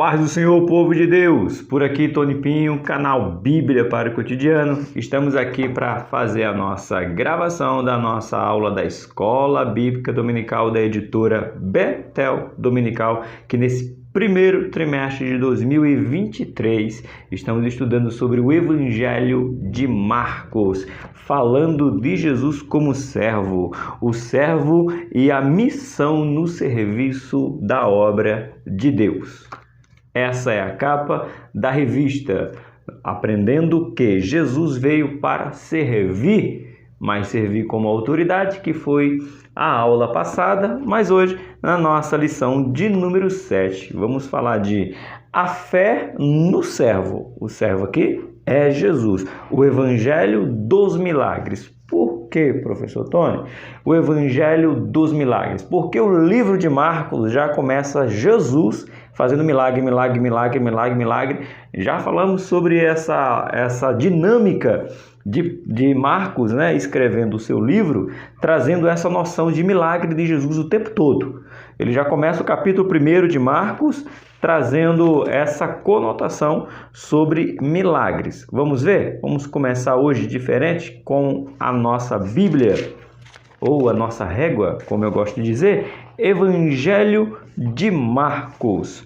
Paz do Senhor, povo de Deus! Por aqui, Tony Pinho, canal Bíblia para o Cotidiano. Estamos aqui para fazer a nossa gravação da nossa aula da Escola Bíblica Dominical da editora Betel Dominical, que nesse primeiro trimestre de 2023 estamos estudando sobre o Evangelho de Marcos, falando de Jesus como servo, o servo e a missão no serviço da obra de Deus. Essa é a capa da revista, aprendendo que Jesus veio para servir, mas servir como autoridade, que foi a aula passada, mas hoje, na nossa lição de número 7, vamos falar de a fé no servo. O servo aqui é Jesus, o Evangelho dos Milagres. Por que, professor Tony? O Evangelho dos Milagres? Porque o livro de Marcos já começa Jesus fazendo milagre. Já falamos sobre essa dinâmica de Marcos, né, escrevendo o seu livro, trazendo essa noção de milagre de Jesus o tempo todo. Ele já começa o capítulo 1 de Marcos trazendo essa conotação sobre milagres. Vamos ver? Vamos começar hoje diferente com a nossa Bíblia, ou a nossa régua, como eu gosto de dizer, Evangelho de Marcos.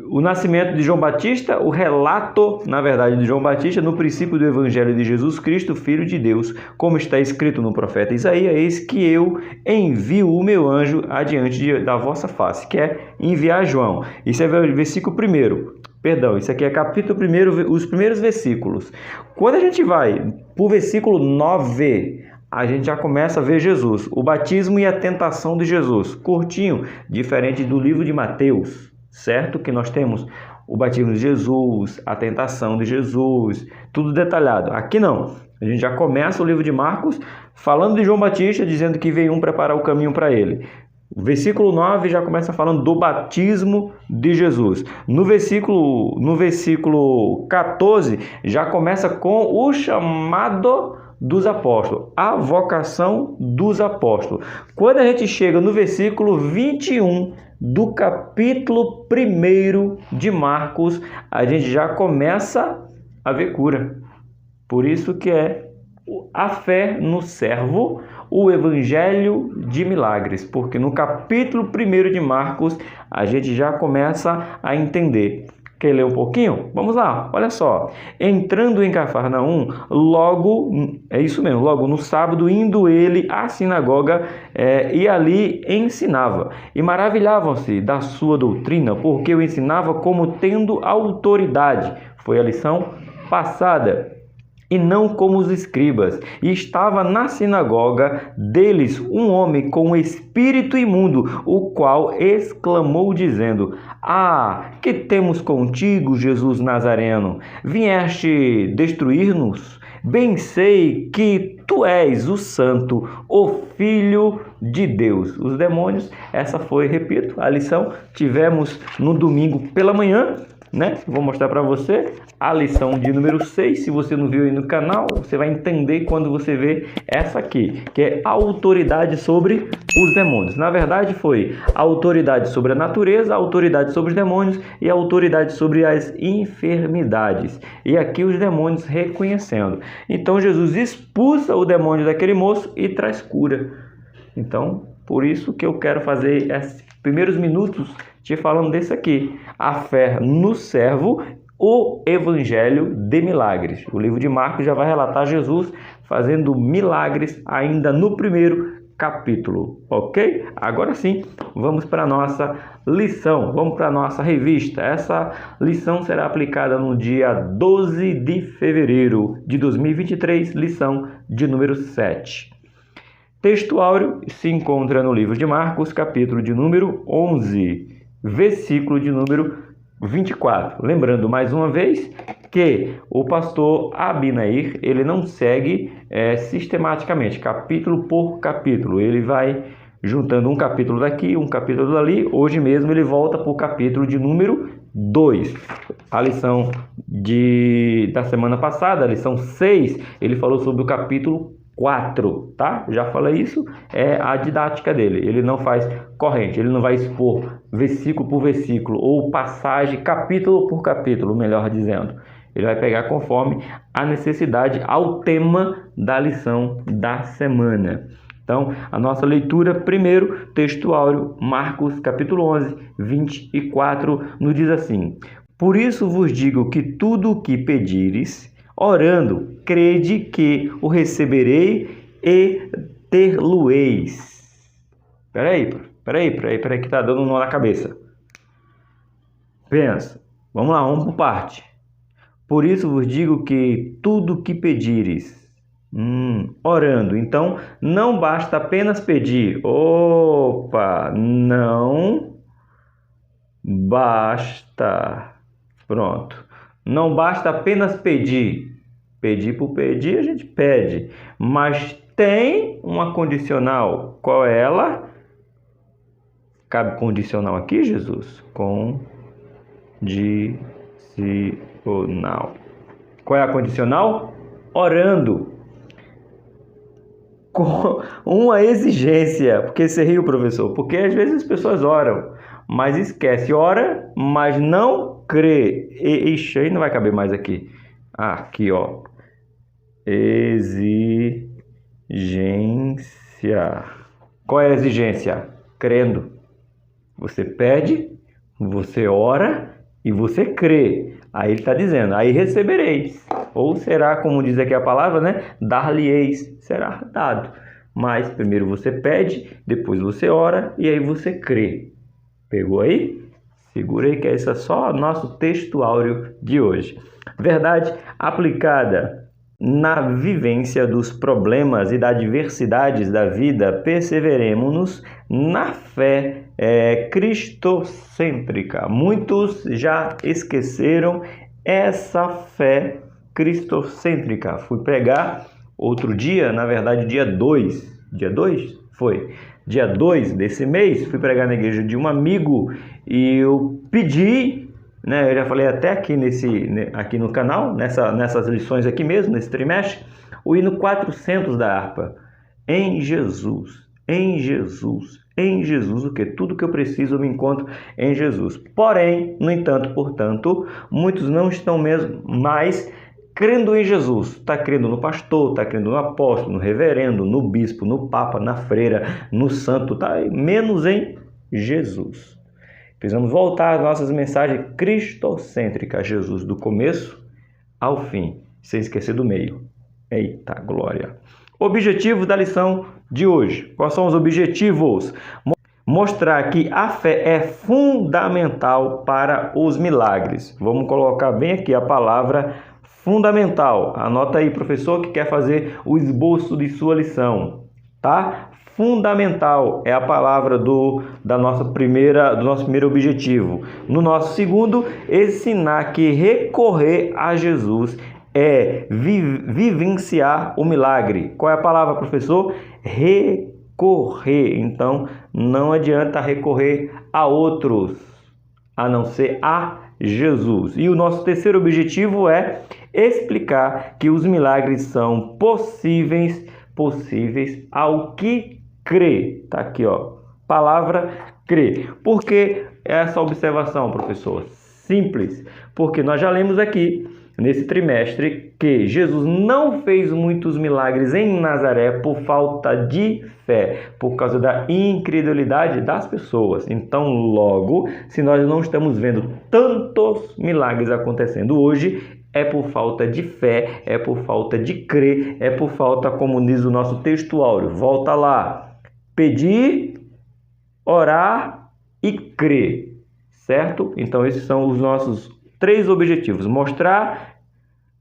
O nascimento de João Batista, o relato, na verdade, de João Batista, no princípio do Evangelho de Jesus Cristo, Filho de Deus, como está escrito no profeta Isaías: eis que eu envio o meu anjo adiante da vossa face, que é enviar João. Isso é o versículo 1. Perdão, isso aqui é capítulo 1, os primeiros versículos. Quando a gente vai para o versículo 9, a gente já começa a ver Jesus, o batismo e a tentação de Jesus. Curtinho, diferente do livro de Mateus, certo? Que nós temos o batismo de Jesus, a tentação de Jesus, tudo detalhado. Aqui não. A gente já começa o livro de Marcos falando de João Batista, dizendo que veio preparar o caminho para ele. O versículo 9 já começa falando do batismo de Jesus. No versículo 14 já começa com o chamado dos apóstolos, a vocação dos apóstolos. Quando a gente chega no versículo 21 do capítulo 1 de Marcos, a gente já começa a ver cura. Por isso que é a fé no servo, o Evangelho de Milagres, porque no capítulo 1 de Marcos a gente já começa a entender. Quer ler um pouquinho? Vamos lá, olha só. Entrando em Cafarnaum, logo no sábado, indo ele à sinagoga e ali ensinava. E maravilhavam-se da sua doutrina, porque o ensinava como tendo autoridade. Foi a lição passada. E não como os escribas. E estava na sinagoga deles um homem com um espírito imundo, o qual exclamou dizendo: Ah, que temos contigo, Jesus Nazareno? Vieste destruir-nos? Bem sei que tu és o Santo, o Filho de Deus. Os demônios, essa foi, repito, a lição. Tivemos no domingo pela manhã, né? Vou mostrar para você a lição de número 6. Se você não viu aí no canal, você vai entender quando você vê essa aqui, que é a autoridade sobre os demônios. Na verdade, foi a autoridade sobre a natureza, a autoridade sobre os demônios e a autoridade sobre as enfermidades. E aqui os demônios reconhecendo. Então, Jesus expulsa o demônio daquele moço e traz cura. Então, por isso que eu quero fazer esses primeiros minutos te falando desse aqui, a fé no servo, o Evangelho de Milagres. O livro de Marcos já vai relatar Jesus fazendo milagres ainda no primeiro capítulo, ok? Agora sim, vamos para a nossa lição, vamos para a nossa revista. Essa lição será aplicada no dia 12 de fevereiro de 2023, lição de número 7. Texto áureo se encontra no livro de Marcos, capítulo de número 11, versículo de número 24. Lembrando mais uma vez que o pastor Abinair, ele não segue sistematicamente, capítulo por capítulo. Ele vai juntando um capítulo daqui, um capítulo dali. Hoje mesmo ele volta para o capítulo de número 2. A lição da semana passada, a lição 6, ele falou sobre o capítulo 4, tá? Já falei isso, é a didática dele. Ele não faz corrente, ele não vai expor versículo por versículo, ou passagem, capítulo por capítulo, melhor dizendo. Ele vai pegar conforme a necessidade, ao tema da lição da semana. Então, a nossa leitura, primeiro, texto áureo, Marcos capítulo 11, 24, nos diz assim: Por isso vos digo que tudo o que pedires, orando, crede que o receberei e ter-lo-eis. Peraí, que tá dando um nó na cabeça. Pensa, vamos lá, vamos por parte. Por isso vos digo que tudo o que pedires, orando, então não basta apenas pedir. Opa, não basta. Pronto. Não basta apenas pedir. Pedir por pedir, a gente pede. Mas tem uma condicional. Qual é ela? Cabe condicional aqui, Jesus? Condicional. Qual é a condicional? Orando. Com uma exigência. Porque você riu, professor? Porque às vezes as pessoas oram, mas esquece. Ora, mas não crê. Ixi, aí não vai caber mais aqui. Aqui, ó. Exigência. Qual é a exigência? Crendo. Você pede, você ora e você crê. Aí ele está dizendo, aí recebereis. Ou será, como diz aqui a palavra, né? Dar-lhe-eis, será dado. Mas primeiro você pede, depois você ora e aí você crê. Pegou aí? Segura aí que esse é só o nosso texto áureo de hoje. Verdade aplicada na vivência dos problemas e das adversidades da vida, perseveremos na fé cristocêntrica. Muitos já esqueceram essa fé cristocêntrica. Fui pregar outro dia, na verdade dia 2. Dia 2? Foi. Dia 2 desse mês, fui pregar na igreja de um amigo e eu pedi, né, eu já falei até aqui no canal, nessas lições aqui mesmo, nesse trimestre, o hino 400 da harpa. Em Jesus, em Jesus, em Jesus, o que? Tudo que eu preciso eu me encontro em Jesus. Porém, no entanto, portanto, muitos não estão mesmo mais crendo em Jesus. Está crendo no pastor, está crendo no apóstolo, no reverendo, no bispo, no papa, na freira, no santo, tá? Menos em Jesus. Precisamos voltar às nossas mensagens cristocêntricas, Jesus, do começo ao fim, sem esquecer do meio. Eita glória! Objetivo da lição de hoje. Quais são os objetivos? Mostrar que a fé é fundamental para os milagres. Vamos colocar bem aqui a palavra fundamental. Anota aí, professor, que quer fazer o esboço de sua lição, tá? Fundamental é a palavra do nosso primeiro objetivo. No nosso segundo, ensinar que recorrer a Jesus é vivenciar o milagre. Qual é a palavra, professor? Recorrer. Então, não adianta recorrer a outros, a não ser a Jesus. E o nosso terceiro objetivo é explicar que os milagres são possíveis ao que crê. Tá aqui, ó. Palavra crê. Por que essa observação, professor? Simples. Porque nós já lemos aqui nesse trimestre que Jesus não fez muitos milagres em Nazaré por falta de fé, por causa da incredulidade das pessoas. Então, logo, se nós não estamos vendo tantos milagres acontecendo hoje, é por falta de fé, é por falta de crer, é por falta, como diz o nosso texto áureo. Volta lá. Pedir, orar e crer, certo? Então, esses são os nossos 3 objetivos. Mostrar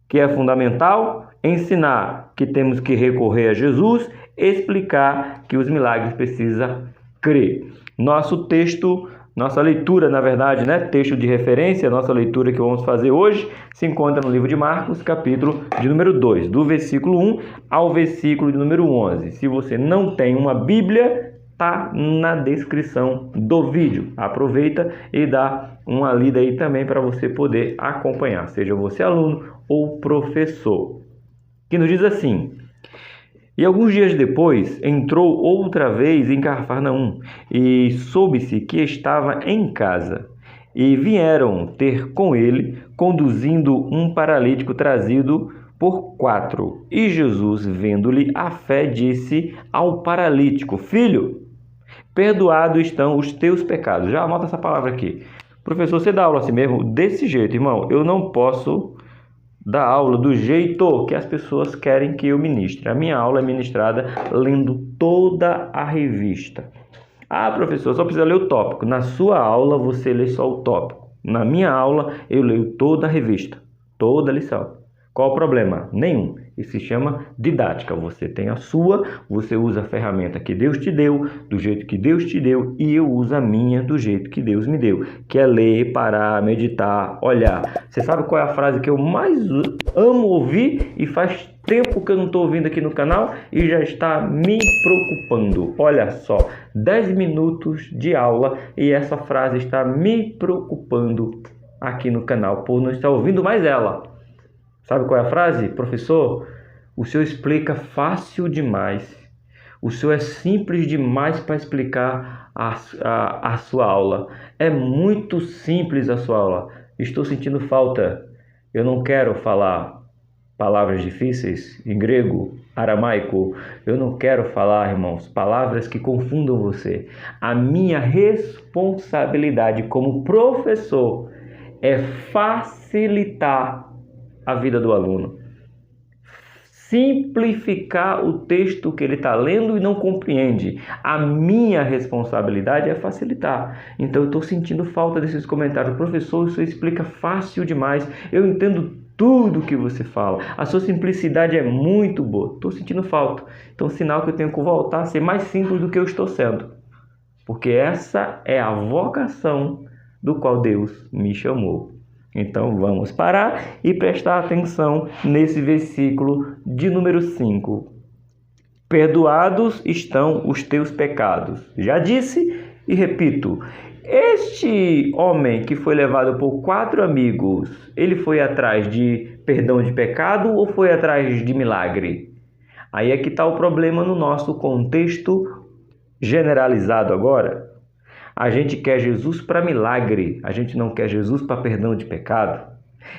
que é fundamental, ensinar que temos que recorrer a Jesus, explicar que os milagres precisa crer. Nosso texto, nossa leitura, na verdade, né? Texto de referência, nossa leitura que vamos fazer hoje, se encontra no livro de Marcos, capítulo de número 2, do versículo 1 ao versículo de número 11. Se você não tem uma Bíblia, tá na descrição do vídeo. Aproveita e dá uma lida aí também para você poder acompanhar, seja você aluno ou professor. Que nos diz assim: E alguns dias depois, entrou outra vez em Cafarnaum, e soube-se que estava em casa. E vieram ter com ele, conduzindo um paralítico trazido por 4. E Jesus, vendo-lhe a fé, disse ao paralítico: Filho, perdoados estão os teus pecados. Já anota essa palavra aqui. Professor, você dá aula assim mesmo? Desse jeito, irmão. Eu não posso dar aula do jeito que as pessoas querem que eu ministre. A minha aula é ministrada lendo toda a revista. Ah, professor, só precisa ler o tópico. Na sua aula você lê só o tópico. Na minha aula eu leio toda a revista, toda a lição. Qual o problema? Nenhum. Isso se chama didática. Você tem a sua, você usa a ferramenta que Deus te deu, do jeito que Deus te deu, e eu uso a minha do jeito que Deus me deu, que é ler, parar, meditar, olhar. Você sabe qual é a frase que eu mais amo ouvir e faz tempo que eu não estou ouvindo aqui no canal e já está me preocupando? Olha só, 10 minutos de aula e essa frase está me preocupando aqui no canal por não estar ouvindo mais ela. Sabe qual é a frase? Professor, o senhor explica fácil demais. O senhor é simples demais para explicar a sua aula. É muito simples a sua aula. Estou sentindo falta. Eu não quero falar palavras difíceis em grego, aramaico. Eu não quero falar, irmãos, palavras que confundam você. A minha responsabilidade como professor é facilitar a vida do aluno, simplificar o texto que ele está lendo e não compreende. A minha responsabilidade é facilitar. Então eu estou sentindo falta desses comentários. Professor, isso explica fácil demais, eu entendo tudo que você fala, a sua simplicidade é muito boa, estou sentindo falta. Então sinal que eu tenho que voltar a ser mais simples do que eu estou sendo, porque essa é a vocação do qual Deus me chamou. Então vamos parar e prestar atenção nesse versículo de número 5. Perdoados estão os teus pecados. Já disse e repito, este homem que foi levado por 4 amigos, ele foi atrás de perdão de pecado ou foi atrás de milagre? Aí é que está o problema no nosso contexto generalizado agora. A gente quer Jesus para milagre, a gente não quer Jesus para perdão de pecado.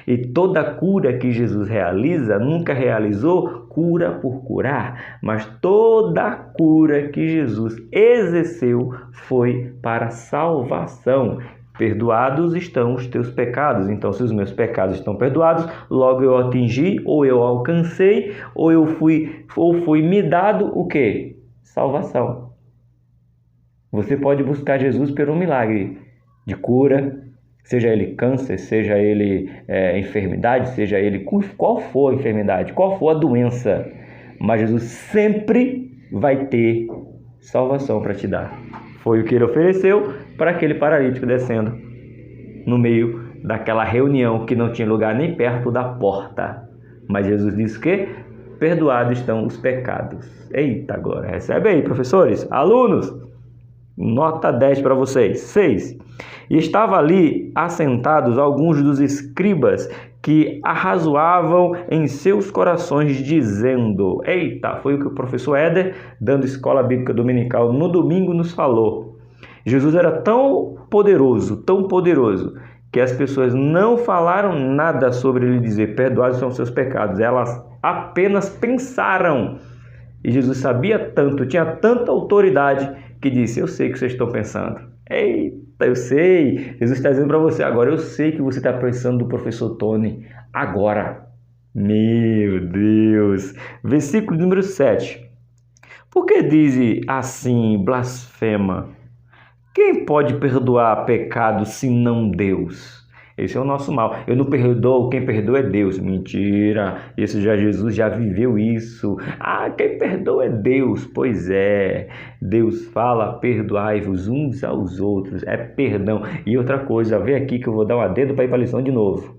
E toda cura que Jesus realiza, nunca realizou cura por curar, mas toda cura que Jesus exerceu foi para salvação. Perdoados estão os teus pecados. Então, se os meus pecados estão perdoados, logo eu atingi, ou eu alcancei, ou foi me dado o quê? Salvação. Você pode buscar Jesus por um milagre de cura, seja ele câncer, seja ele enfermidade, seja ele qual for a enfermidade, qual for a doença, mas Jesus sempre vai ter salvação para te dar. Foi o que ele ofereceu para aquele paralítico descendo no meio daquela reunião que não tinha lugar nem perto da porta. Mas Jesus disse que perdoados estão os pecados. Eita glória! Recebe aí, professores, alunos! Nota 10 para vocês. 6. E estava ali assentados alguns dos escribas que arrazoavam em seus corações, dizendo... Eita, foi o que o professor Éder, dando escola bíblica dominical no domingo, nos falou. Jesus era tão poderoso, que as pessoas não falaram nada sobre ele dizer, perdoados são os seus pecados. Elas apenas pensaram. E Jesus sabia tanto, tinha tanta autoridade, que disse, eu sei o que vocês estão pensando. Eita, eu sei. Jesus está dizendo para você, agora eu sei que você está pensando do professor Tony. Agora. Meu Deus. Versículo número 7. Por que diz assim, blasfema? Quem pode perdoar pecado senão Deus? Esse é o nosso mal. Eu não perdoo, quem perdoa é Deus. Mentira, isso Jesus já viveu isso. Ah, quem perdoa é Deus. Pois é, Deus fala, perdoai-vos uns aos outros. É perdão. E outra coisa, vem aqui que eu vou dar um adendo para ir para a lição de novo.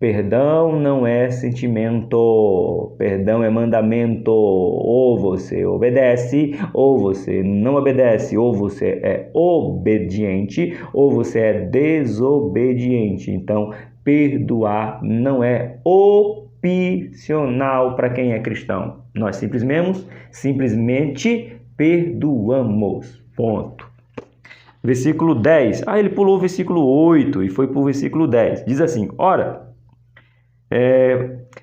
Perdão não é sentimento, perdão é mandamento. Ou você obedece, ou você não obedece, ou você é obediente, ou você é desobediente. Então, perdoar não é opcional para quem é cristão. Nós simplesmente perdoamos. Ponto. Versículo 10. Ele pulou o versículo 8 e foi para o versículo 10. Diz assim: ora,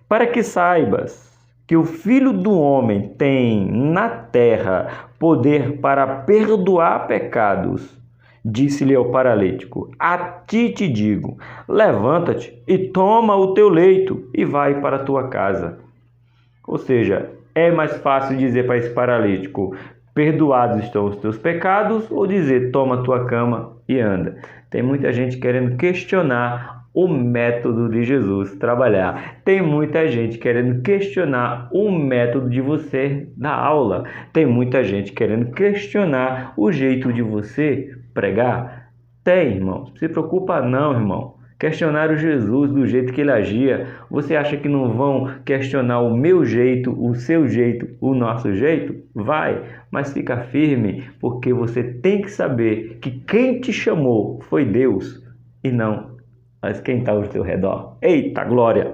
para que saibas que o Filho do Homem tem na terra poder para perdoar pecados, disse-lhe ao paralítico: a ti te digo, levanta-te e toma o teu leito e vai para a tua casa. Ou seja, é mais fácil dizer para esse paralítico: perdoados estão os teus pecados, ou dizer: toma a tua cama e anda. Tem muita gente querendo questionar o método de Jesus trabalhar. Tem muita gente querendo questionar o método de você dar aula. Tem muita gente querendo questionar o jeito de você pregar. Tem, irmão. Não se preocupa não, irmão. Questionaram Jesus do jeito que ele agia. Você acha que não vão questionar o meu jeito, o seu jeito, o nosso jeito? Vai, mas fica firme, porque você tem que saber que quem te chamou foi Deus e não mas quem está ao teu redor. Eita glória!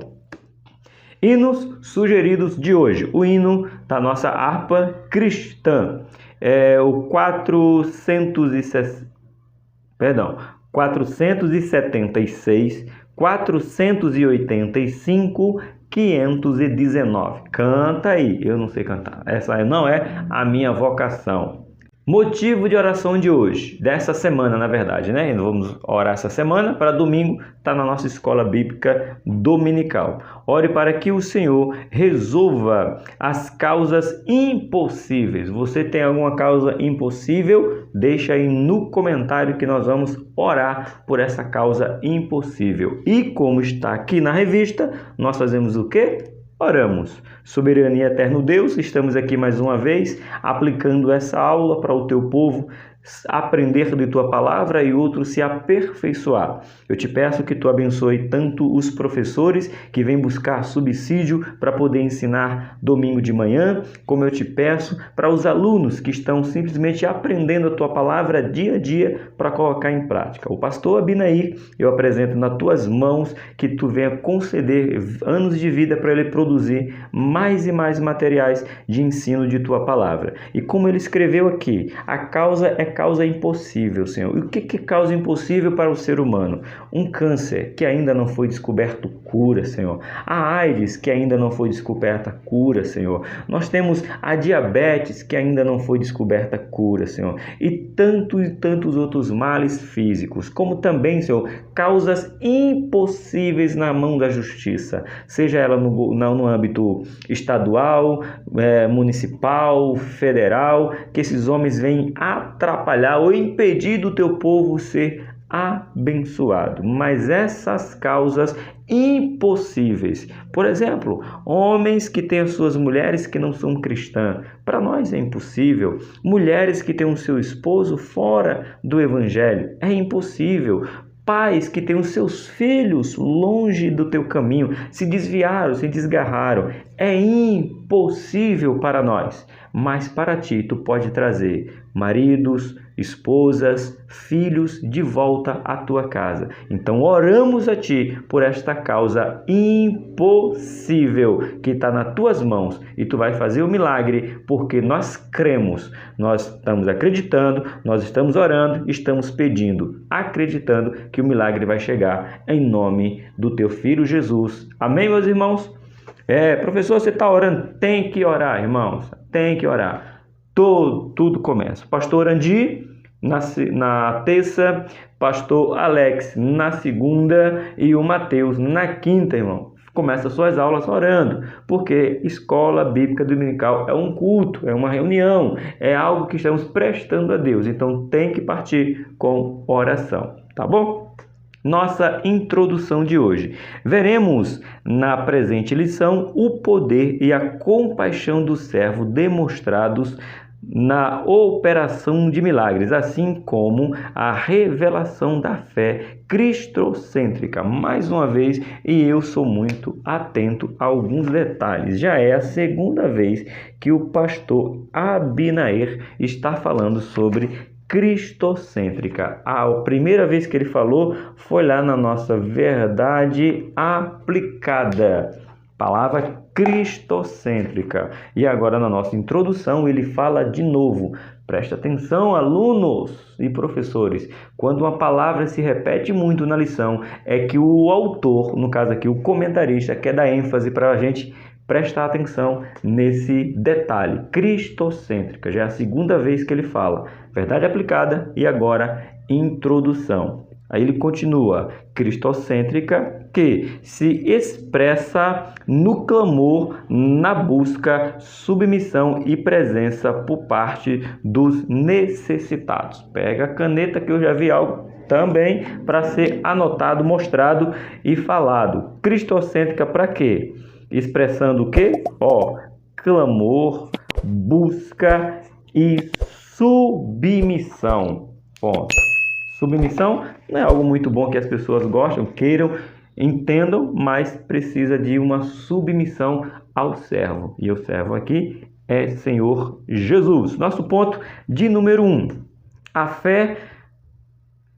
Hinos sugeridos de hoje. O hino da nossa harpa cristã é o 476, 485, 519. Canta aí. Eu não sei cantar. Essa não é a minha vocação. Motivo de oração de hoje, dessa semana, na verdade, né? Vamos orar essa semana, para domingo está na nossa escola bíblica dominical. Ore para que o Senhor resolva as causas impossíveis. Você tem alguma causa impossível? Deixa aí no comentário que nós vamos orar por essa causa impossível. E como está aqui na revista, nós fazemos o quê? Oramos. Soberano e eterno Deus, estamos aqui mais uma vez aplicando essa aula para o teu povo aprender de tua palavra e outro se aperfeiçoar. Eu te peço que tu abençoe tanto os professores que vêm buscar subsídio para poder ensinar domingo de manhã, como eu te peço para os alunos que estão simplesmente aprendendo a tua palavra dia a dia para colocar em prática. O pastor Abinair, eu apresento nas tuas mãos que tu venha conceder anos de vida para ele produzir mais e mais materiais de ensino de tua palavra. E como ele escreveu aqui, a causa é causa impossível, Senhor. E o que é causa impossível para o ser humano? Um câncer que ainda não foi descoberto cura, Senhor. A AIDS que ainda não foi descoberta cura, Senhor. Nós temos a diabetes que ainda não foi descoberta cura, Senhor. E tantos outros males físicos, como também, Senhor, causas impossíveis na mão da justiça, seja ela no âmbito estadual, municipal, federal, que esses homens vêm atrapalhar ou impedir do teu povo ser abençoado. Mas essas causas impossíveis, por exemplo, homens que têm as suas mulheres que não são cristãs, para nós é impossível. Mulheres que têm o seu esposo fora do evangelho, é impossível. Pais que têm os seus filhos longe do teu caminho, se desviaram, se desgarraram, é impossível para nós, mas para ti tu pode trazer maridos, esposas, filhos de volta à tua casa. Então oramos a ti por esta causa impossível que está nas tuas mãos e tu vai fazer o milagre porque nós cremos, nós estamos acreditando, nós estamos orando, estamos pedindo, acreditando que o milagre vai chegar em nome do teu filho Jesus. Amém, meus irmãos? Professor, você está orando? Tem que orar, irmãos, tem que orar. Tudo começa. Pastor Andi na terça, pastor Alex na segunda e o Mateus na quinta, irmão. Começa suas aulas orando, porque escola bíblica dominical é um culto, é uma reunião, é algo que estamos prestando a Deus. Então tem que partir com oração, tá bom? Nossa introdução de hoje. Veremos na presente lição o poder e a compaixão do servo demonstrados na operação de milagres, assim como a revelação da fé cristocêntrica. Mais uma vez, e eu sou muito atento a alguns detalhes. Já é a segunda vez que o pastor Abinair está falando sobre cristocêntrica. A primeira vez que ele falou foi lá na nossa verdade aplicada. Palavra cristocêntrica. E agora na nossa introdução ele fala de novo. Presta atenção, alunos e professores. Quando uma palavra se repete muito na lição, é que o autor, no caso aqui o comentarista, quer dar ênfase para a gente prestar atenção nesse detalhe. Cristocêntrica. Já é a segunda vez que ele fala. Verdade aplicada e agora introdução. Aí ele continua, cristocêntrica, que se expressa no clamor, na busca, submissão e presença por parte dos necessitados. Pega a caneta que eu já vi algo também para ser anotado, mostrado e falado. Cristocêntrica para quê? Expressando o quê? Clamor, busca e submissão. Ponto. Submissão não é algo muito bom que as pessoas gostam, queiram, entendam, mas precisa de uma submissão ao servo. E o servo aqui é Senhor Jesus. Nosso ponto de número 1. A fé.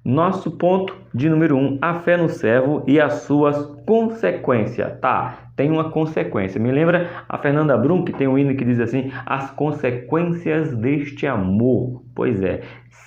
Nosso ponto de número 1. A fé no servo e as suas consequências. Tá, tem uma consequência. Me lembra a Fernanda Brum, que tem um hino que diz assim: as consequências deste amor. Pois é.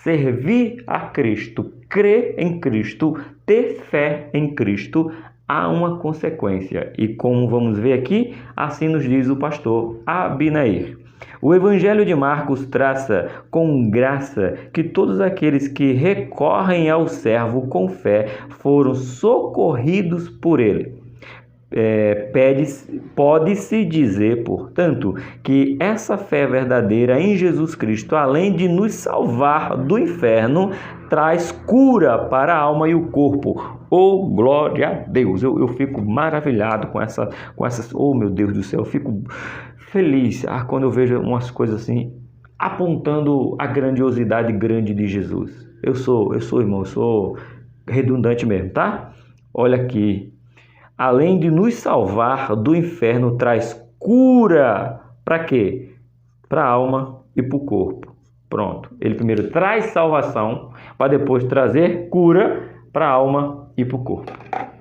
Servir a Cristo, crer em Cristo, ter fé em Cristo, há uma consequência. E como vamos ver aqui, assim nos diz o pastor Abinair. O Evangelho de Marcos traça com graça que todos aqueles que recorrem ao servo com fé foram socorridos por ele. Pode-se dizer, portanto, que essa fé verdadeira em Jesus Cristo, além de nos salvar do inferno, traz cura para a alma e o corpo. Oh, glória a Deus! Eu fico maravilhado com essas... Oh, meu Deus do céu! Eu fico feliz quando eu vejo umas coisas assim, apontando a grandiosidade grande de Jesus. Eu sou, irmão, eu sou redundante mesmo, tá? Olha aqui. Além de nos salvar do inferno, traz cura. Para quê? Para a alma e para o corpo. Pronto. Ele primeiro traz salvação, para depois trazer cura para a alma e para o corpo.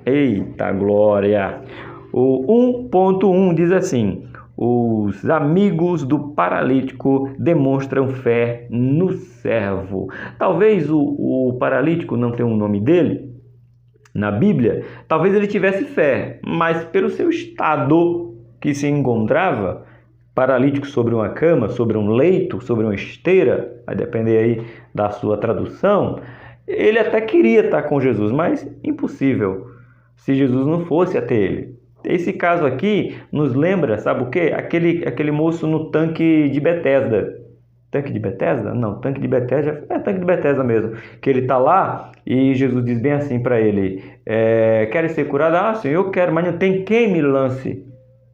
Eita glória! O 1.1 diz assim: os amigos do paralítico demonstram fé no servo. Talvez o paralítico não tenha um nome dele na Bíblia, talvez ele tivesse fé, mas pelo seu estado que se encontrava, paralítico sobre uma cama, sobre um leito, sobre uma esteira, vai depender aí da sua tradução, ele até queria estar com Jesus, mas impossível, se Jesus não fosse até ele. Esse caso aqui nos lembra, sabe o quê? Aquele moço no tanque de Betesda. Tanque de Betesda? Não, tanque de Betesda é tanque de Betesda mesmo. Que ele está lá e Jesus diz bem assim para ele: quer ser curado? Ah, Senhor, eu quero, mas não tem quem me lance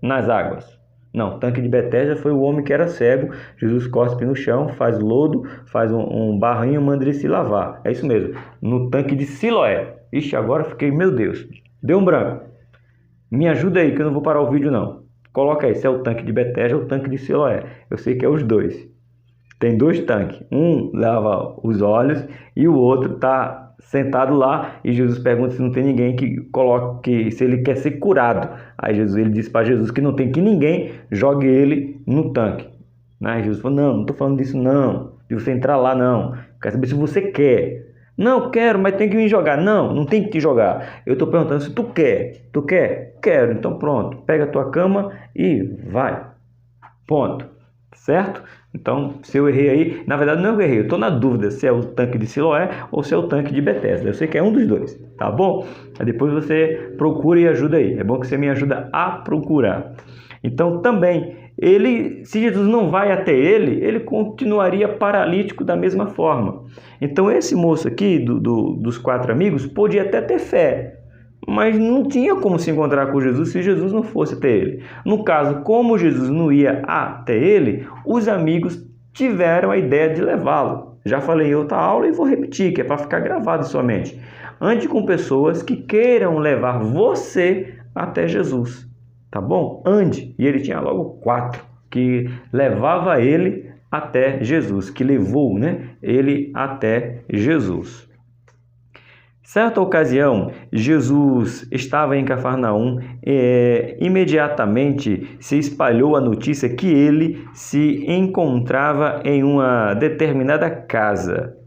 nas águas. Não, tanque de Betesda foi o homem que era cego. Jesus cospe no chão, faz lodo, faz um barrinho, manda ele se lavar. É isso mesmo. No tanque de Siloé. Ixi, agora fiquei, meu Deus, deu um branco. Me ajuda aí que eu não vou parar o vídeo não. Coloca aí se é o tanque de Betesda ou o tanque de Siloé. Eu sei que é os dois. Tem dois tanques, um lava os olhos e o outro está sentado lá e Jesus pergunta se não tem ninguém que coloque, se ele quer ser curado. Aí ele diz para Jesus que não tem que ninguém jogue ele no tanque. Aí Jesus falou: não estou falando disso não, de você entrar lá não, quero saber se você quer. Não, quero, mas tem que me jogar. Não tem que te jogar. Eu estou perguntando se tu quer. Tu quer? Quero, então pronto, pega a tua cama e vai. Ponto. Certo? Então, se eu errei aí, na verdade não eu errei, eu estou na dúvida se é o tanque de Siloé ou se é o tanque de Betesda. Eu sei que é um dos dois, tá bom? Aí depois você procura e ajuda aí. É bom que você me ajuda a procurar. Então, também, se Jesus não vai até ele continuaria paralítico da mesma forma. Então, esse moço aqui, dos 4 amigos, podia até ter fé, mas não tinha como se encontrar com Jesus se Jesus não fosse até ele. No caso, como Jesus não ia até ele, os amigos tiveram a ideia de levá-lo. Já falei em outra aula e vou repetir, que é para ficar gravado em sua mente. Ande com pessoas que queiram levar você até Jesus, tá bom? Ande. E ele tinha logo 4 que levava ele até Jesus, que levou, ele até Jesus. Certa ocasião, Jesus estava em Cafarnaum e imediatamente se espalhou a notícia que ele se encontrava em uma determinada casa.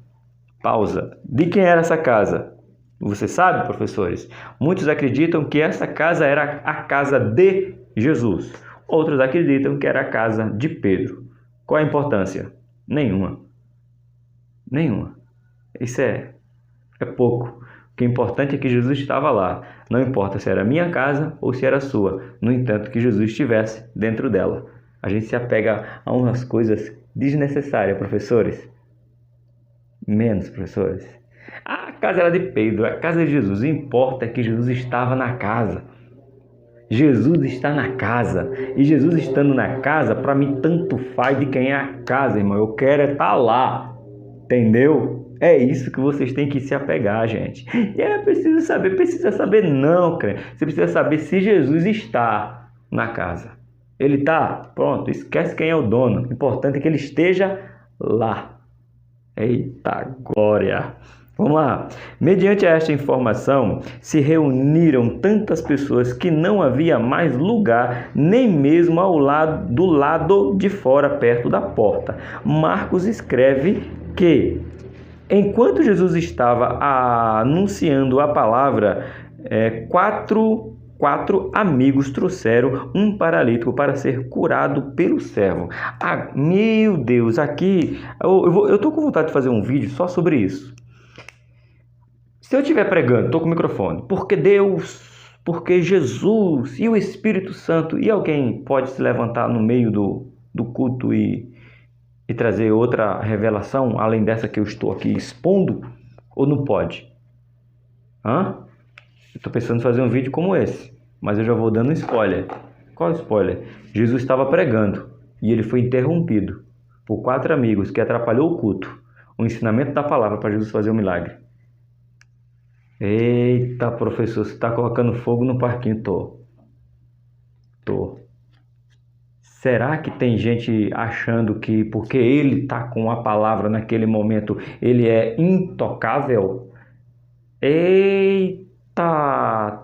Pausa. De quem era essa casa? Você sabe, professores? Muitos acreditam que essa casa era a casa de Jesus. Outros acreditam que era a casa de Pedro. Qual a importância? Nenhuma. Nenhuma. Isso é pouco. O que é importante é que Jesus estava lá. Não importa se era a minha casa ou se era a sua. No entanto, que Jesus estivesse dentro dela. A gente se apega a umas coisas desnecessárias, professores. Menos, professores. A casa era de Pedro, a casa de Jesus. O que importa é que Jesus estava na casa. Jesus está na casa. E Jesus estando na casa, para mim, tanto faz de quem é a casa, irmão. Eu quero estar lá. Entendeu? É isso que vocês têm que se apegar, gente. E é preciso saber, precisa saber não, crente. Você precisa saber se Jesus está na casa. Ele está? Pronto, esquece quem é o dono. O importante é que ele esteja lá. Eita glória! Vamos lá. Mediante esta informação, se reuniram tantas pessoas que não havia mais lugar, nem mesmo do lado de fora, perto da porta. Marcos escreve que, enquanto Jesus estava anunciando a palavra, quatro amigos trouxeram um paralítico para ser curado pelo servo. Ah, meu Deus, aqui eu estou com vontade de fazer um vídeo só sobre isso. Se eu estiver pregando, estou com o microfone, porque Deus, porque Jesus e o Espírito Santo, e alguém pode se levantar no meio do culto e trazer outra revelação, além dessa que eu estou aqui expondo, ou não pode? Eu estou pensando em fazer um vídeo como esse, mas eu já vou dando um spoiler. Qual spoiler? Jesus estava pregando e ele foi interrompido por 4 amigos que atrapalhou o culto, o ensinamento da palavra para Jesus fazer o milagre. Eita, professor, você está colocando fogo no parquinho? Tô. Será que tem gente achando que porque ele está com a palavra naquele momento, ele é intocável? Eita,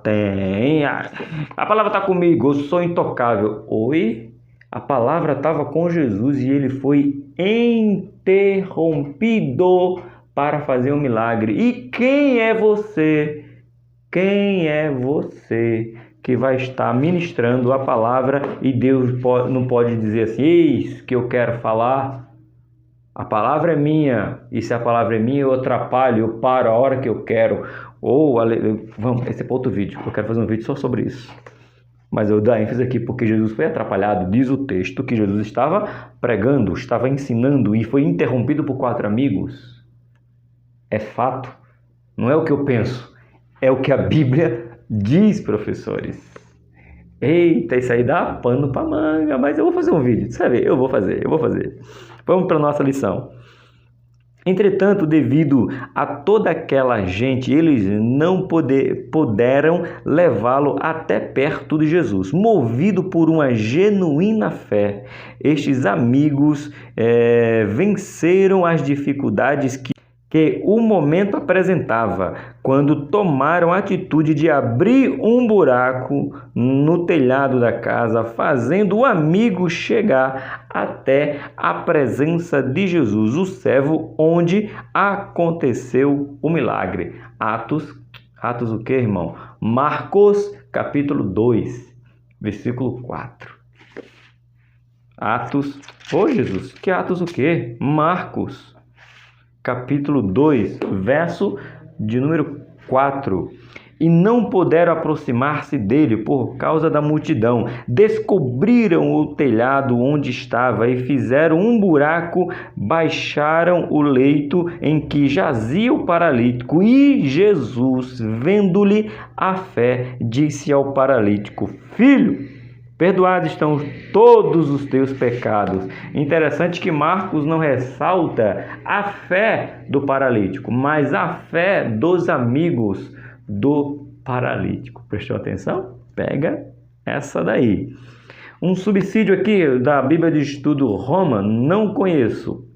tem. A palavra está comigo, eu sou intocável. Oi? A palavra estava com Jesus e ele foi interrompido para fazer um milagre. E quem é você? Quem é você que vai estar ministrando a palavra e Deus não pode dizer assim, eis que eu quero falar? A palavra é minha, e se a palavra é minha, eu atrapalho, eu paro a hora que eu quero. Vamos, esse é para outro vídeo, eu quero fazer um vídeo só sobre isso. Mas eu dou ênfase aqui porque Jesus foi atrapalhado. Diz o texto que Jesus estava pregando, estava ensinando e foi interrompido por 4 amigos. É fato, não é o que eu penso, é o que a Bíblia diz, professores. Eita, isso aí dá pano para manga, mas eu vou fazer um vídeo, sabe? Eu vou fazer. Vamos para a nossa lição. Entretanto, devido a toda aquela gente, eles não puderam levá-lo até perto de Jesus. Movido por uma genuína fé, estes amigos venceram as dificuldades que o momento apresentava, quando tomaram a atitude de abrir um buraco no telhado da casa, fazendo o amigo chegar até a presença de Jesus, o servo, onde aconteceu o milagre. Atos o que, irmão? Marcos, capítulo 2, versículo 4. Atos, Jesus, que Atos o que? Marcos, capítulo 2, verso de número 4. E não puderam aproximar-se dele por causa da multidão. Descobriram o telhado onde estava e fizeram um buraco, baixaram o leito em que jazia o paralítico. E Jesus, vendo-lhe a fé, disse ao paralítico: Filho, perdoados estão todos os teus pecados. Interessante que Marcos não ressalta a fé do paralítico, mas a fé dos amigos do paralítico. Prestou atenção? Pega essa daí. Um subsídio aqui da Bíblia de Estudo Roma, não conheço.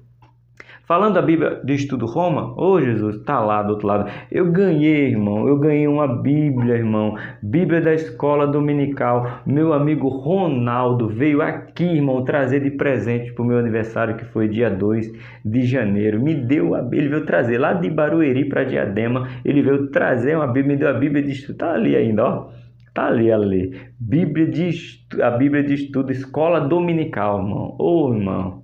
Falando da Bíblia de Estudo Roma, ô Jesus, tá lá do outro lado. Eu ganhei, irmão, eu ganhei uma Bíblia, irmão. Bíblia da escola dominical. Meu amigo Ronaldo veio aqui, irmão, trazer de presente pro meu aniversário, que foi dia 2 de janeiro. Me deu a Bíblia, ele veio trazer lá de Barueri para Diadema. Ele veio trazer uma Bíblia, me deu a Bíblia de Estudo. Tá ali ainda, ó. Tá ali. A Bíblia de Estudo, escola dominical, irmão. Ô, irmão.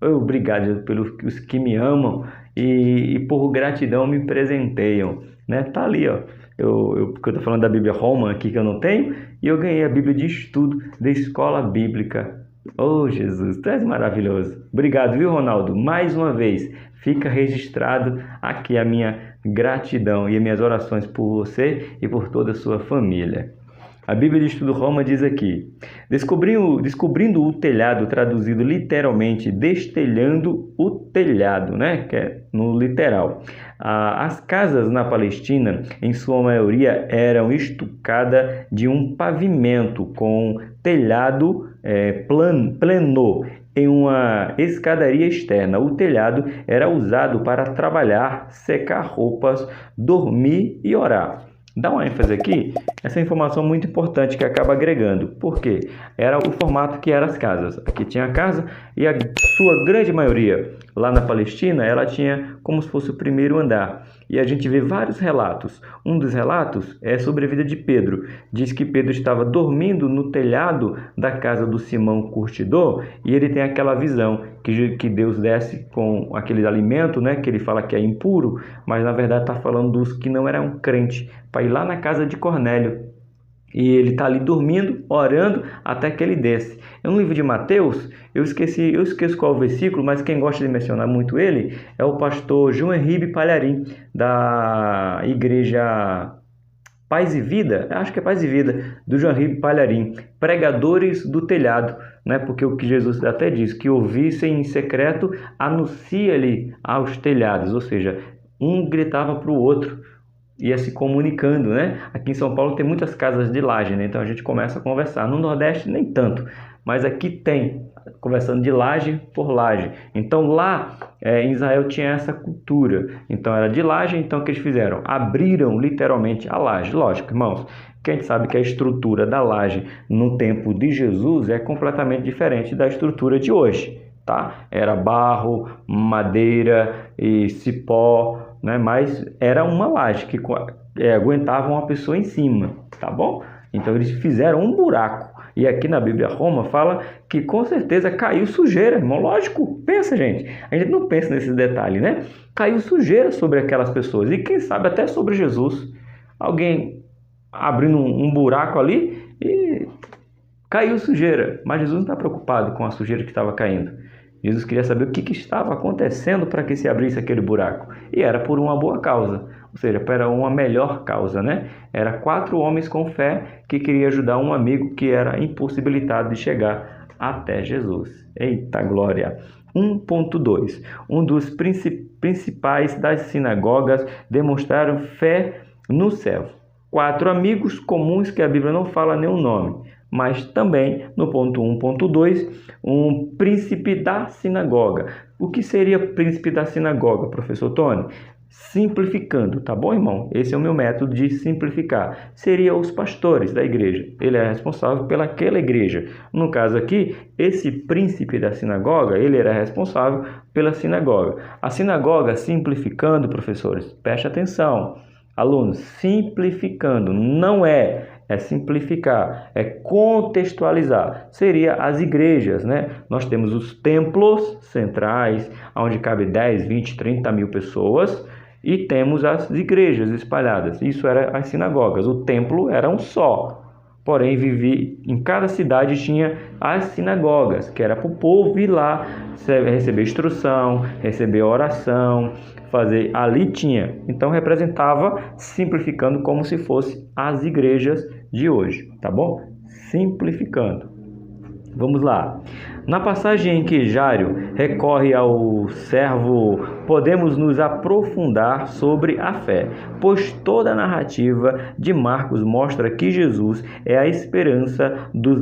Obrigado pelos que me amam e por gratidão me presenteiam, né? Tá ali, ó. Porque eu tô falando da Bíblia Roma aqui que eu não tenho, e eu ganhei a Bíblia de Estudo da Escola Bíblica. Oh, Jesus, tu és maravilhoso. Obrigado, viu, Ronaldo? Mais uma vez, fica registrado aqui a minha gratidão e as minhas orações por você e por toda a sua família. A Bíblia de Estudo Roma diz aqui: descobrindo o telhado, traduzido literalmente, destelhando o telhado, né? Que é no literal. As casas na Palestina, em sua maioria, eram estucadas de um pavimento com telhado plano em uma escadaria externa. O telhado era usado para trabalhar, secar roupas, dormir e orar. Dá uma ênfase aqui, essa informação muito importante que acaba agregando. Por quê? Era o formato que eram as casas. Aqui tinha a casa e a sua grande maioria, lá na Palestina, ela tinha como se fosse o primeiro andar. E a gente vê vários relatos. Um dos relatos é sobre a vida de Pedro. Diz que Pedro estava dormindo no telhado da casa do Simão Curtidor e ele tem aquela visão que Deus desce com aquele alimento, né, que ele fala que é impuro, mas na verdade está falando dos que não eram crentes, para ir lá na casa de Cornélio. E ele está ali dormindo, orando, até que ele desce. No livro de Mateus, eu esqueço qual é o versículo, mas quem gosta de mencionar muito ele é o pastor João Henrique Palharim, da igreja Paz e Vida, acho que é Paz e Vida, do João Henrique Palharim, pregadores do telhado, né? Porque o que Jesus até diz, que ouvissem em secreto, anuncia-lhe aos telhados, ou seja, um gritava para o outro, ia se comunicando, né? Aqui em São Paulo tem muitas casas de laje, né? Então a gente começa a conversar. No Nordeste nem tanto, mas aqui tem, conversando de laje por laje. Então lá em Israel tinha essa cultura. Então era de laje, então o que eles fizeram? Abriram literalmente a laje. Lógico, irmãos, quem sabe que a estrutura da laje no tempo de Jesus é completamente diferente da estrutura de hoje, tá? Era barro, madeira e cipó, né? Mas era uma laje que aguentava uma pessoa em cima, tá bom? Então eles fizeram um buraco. E aqui na Bíblia Roma fala que com certeza caiu sujeira, irmão. Lógico, pensa, gente. A gente não pensa nesse detalhe, né? Caiu sujeira sobre aquelas pessoas. E quem sabe até sobre Jesus. Alguém abrindo um buraco ali e caiu sujeira. Mas Jesus não está preocupado com a sujeira que estava caindo. Jesus queria saber o que estava acontecendo para que se abrisse aquele buraco. E era por uma boa causa, ou seja, para uma melhor causa, né? Era 4 homens com fé que queriam ajudar um amigo que era impossibilitado de chegar até Jesus. Eita glória! 1.2. Um dos principais das sinagogas demonstraram fé no céu. 4 amigos comuns que a Bíblia não fala nenhum nome. Mas também, no ponto 1.2, um príncipe da sinagoga. O que seria príncipe da sinagoga, professor Tony? Simplificando, tá bom, irmão? Esse é o meu método de simplificar. Seria os pastores da igreja. Ele é responsável pelaquela igreja. No caso aqui, esse príncipe da sinagoga, ele era responsável pela sinagoga. A sinagoga, simplificando, professores, preste atenção. Alunos, simplificando, não é simplificar, é contextualizar. Seria as igrejas, né? Nós temos os templos centrais, onde cabe 10, 20, 30 mil pessoas, e temos as igrejas espalhadas. Isso era as sinagogas. O templo era um só. Porém, em cada cidade tinha as sinagogas, que era para o povo ir lá receber instrução, receber oração, fazer. Ali tinha. Então, representava, simplificando, como se fosse as igrejas de hoje, tá bom? Simplificando. Vamos lá. Na passagem em que Jairo recorre ao servo, podemos nos aprofundar sobre a fé, pois toda a narrativa de Marcos mostra que Jesus é a esperança dos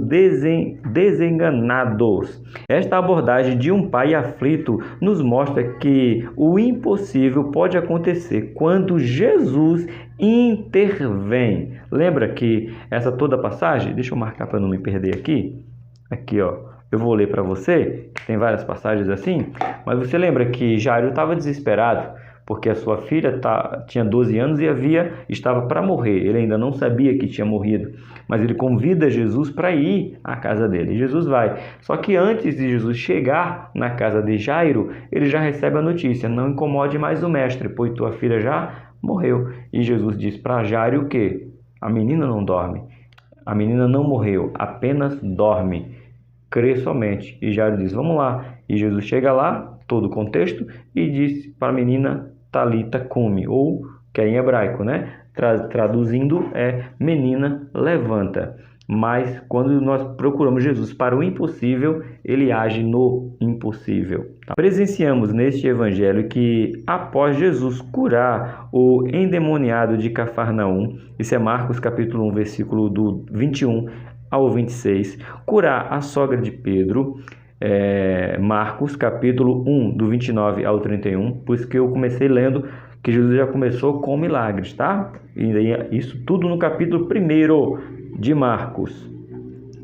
desenganados. Esta abordagem de um pai aflito nos mostra que o impossível pode acontecer quando Jesus intervém. Lembra que essa toda passagem, deixa eu marcar para não me perder aqui. Aqui, ó. Eu vou ler para você, que tem várias passagens assim, mas você lembra que Jairo estava desesperado, porque a sua filha tinha 12 anos e estava para morrer. Ele ainda não sabia que tinha morrido, mas ele convida Jesus para ir à casa dele. E Jesus vai. Só que antes de Jesus chegar na casa de Jairo, ele já recebe a notícia: não incomode mais o mestre, pois tua filha já morreu. E Jesus diz para Jairo o quê? A menina não dorme. A menina não morreu, apenas dorme. Crê somente. E Jairo diz: vamos lá. E Jesus chega lá, todo o contexto, e diz para a menina: Talita cumi, ou que é em hebraico, né? Traduzindo é: menina, levanta. Mas quando nós procuramos Jesus para o impossível, ele age no impossível. Presenciamos neste evangelho que após Jesus curar o endemoniado de Cafarnaum, isso é Marcos capítulo 1, versículo do 21 ao 26, curar a sogra de Pedro, Marcos capítulo 1, do 29 ao 31, por isso que eu comecei lendo que Jesus já começou com milagres, tá? E isso tudo no capítulo 1 de Marcos.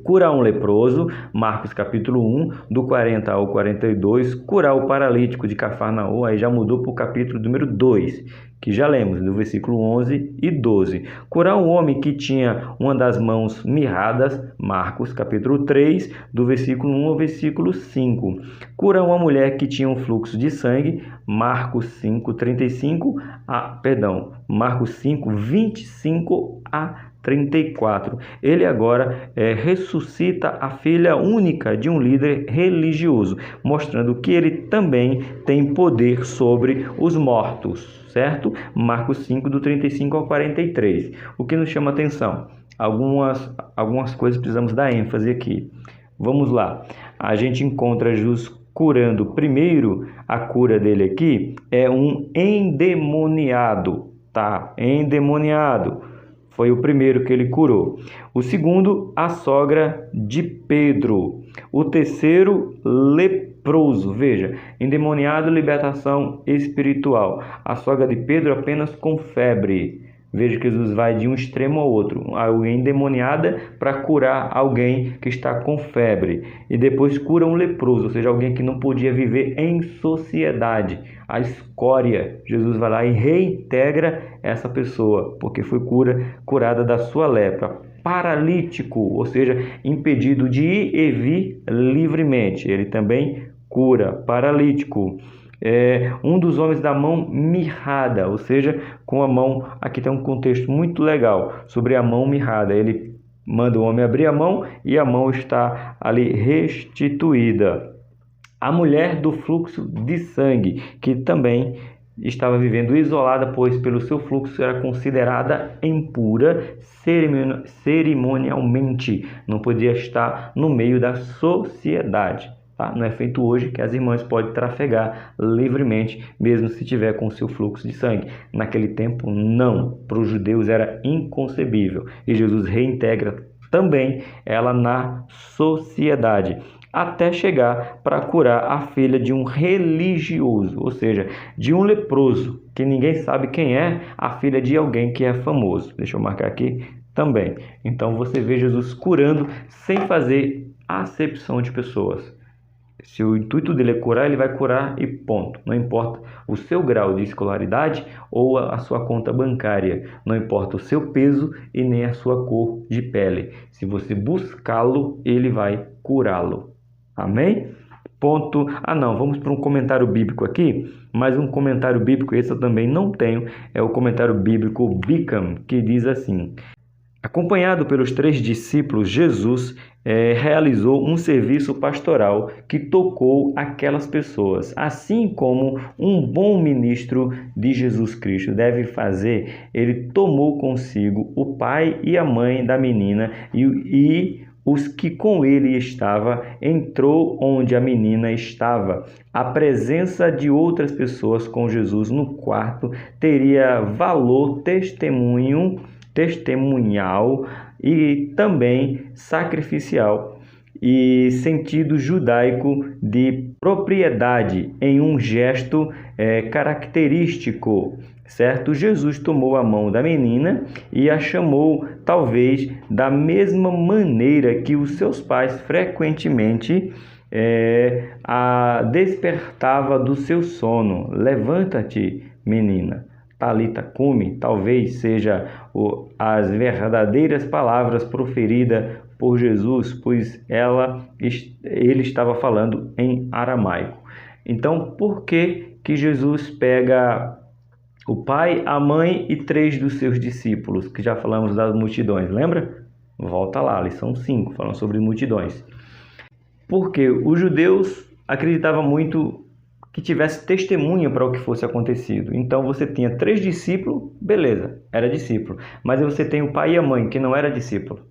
Curar um leproso, Marcos capítulo 1, do 40 ao 42. Curar o paralítico de Cafarnaum, aí já mudou para o capítulo número 2, que já lemos, do versículo 11 e 12. Curar um homem que tinha uma das mãos mirradas, Marcos capítulo 3, do versículo 1 ao versículo 5. Curar uma mulher que tinha um fluxo de sangue, Marcos 5, 25 a 34. Ele agora ressuscita a filha única de um líder religioso, mostrando que ele também tem poder sobre os mortos, certo? Marcos 5, do 35 ao 43. O que nos chama atenção? Algumas coisas precisamos dar ênfase aqui. Vamos lá. A gente encontra Jesus curando. Primeiro, a cura dele aqui é um endemoniado, tá? Endemoniado. Foi o primeiro que ele curou. O segundo, a sogra de Pedro. O terceiro, leproso. Veja, endemoniado, libertação espiritual. A sogra de Pedro apenas com febre. Veja que Jesus vai de um extremo ao outro. Alguém endemoniada para curar alguém que está com febre. E depois cura um leproso, ou seja, alguém que não podia viver em sociedade. A escória. Jesus vai lá e reintegra essa pessoa, porque foi curada da sua lepra. Paralítico, ou seja, impedido de ir e vir livremente. Ele também cura. Paralítico. Um dos homens da mão mirrada, ou seja, com a mão, aqui tem um contexto muito legal sobre a mão mirrada. Ele manda o homem abrir a mão e a mão está ali restituída. A mulher do fluxo de sangue, que também estava vivendo isolada, pois pelo seu fluxo era considerada impura cerimonialmente, não podia estar no meio da sociedade. Tá? Não é feito hoje que as irmãs podem trafegar livremente, mesmo se tiver com o seu fluxo de sangue. Naquele tempo, não. Para os judeus era inconcebível. E Jesus reintegra também ela na sociedade, até chegar para curar a filha de um religioso, ou seja, de um leproso, que ninguém sabe quem é, a filha de alguém que é famoso. Deixa eu marcar aqui também. Então você vê Jesus curando sem fazer acepção de pessoas. Se o intuito dele é curar, ele vai curar e ponto. Não importa o seu grau de escolaridade ou a sua conta bancária. Não importa o seu peso e nem a sua cor de pele. Se você buscá-lo, ele vai curá-lo. Amém? Ponto. Vamos para um comentário bíblico aqui. Mais um comentário bíblico, esse eu também não tenho. É o comentário bíblico Bicam, que diz assim: acompanhado pelos 3 discípulos, Jesus realizou um serviço pastoral que tocou aquelas pessoas, assim como um bom ministro de Jesus Cristo deve fazer. Ele tomou consigo o pai e a mãe da menina e os que com ele estava, entrou onde a menina estava. A presença de outras pessoas com Jesus no quarto teria valor testemunhal e também sacrificial e sentido judaico de propriedade em um gesto característico, certo? Jesus tomou a mão da menina e a chamou, talvez, da mesma maneira que os seus pais frequentemente a despertava do seu sono. Levanta-te, menina. Talita cumi, talvez seja as verdadeiras palavras proferidas por Jesus, pois ele estava falando em aramaico. Então, por que Jesus pega o pai, a mãe e 3 dos seus discípulos, que já falamos das multidões, lembra? Volta lá, lição 5, falando sobre multidões. Porque os judeus acreditavam muito que tivesse testemunha para o que fosse acontecido. Então você tinha 3 discípulos, beleza, era discípulo. Mas você tem o pai e a mãe, que não era discípulo,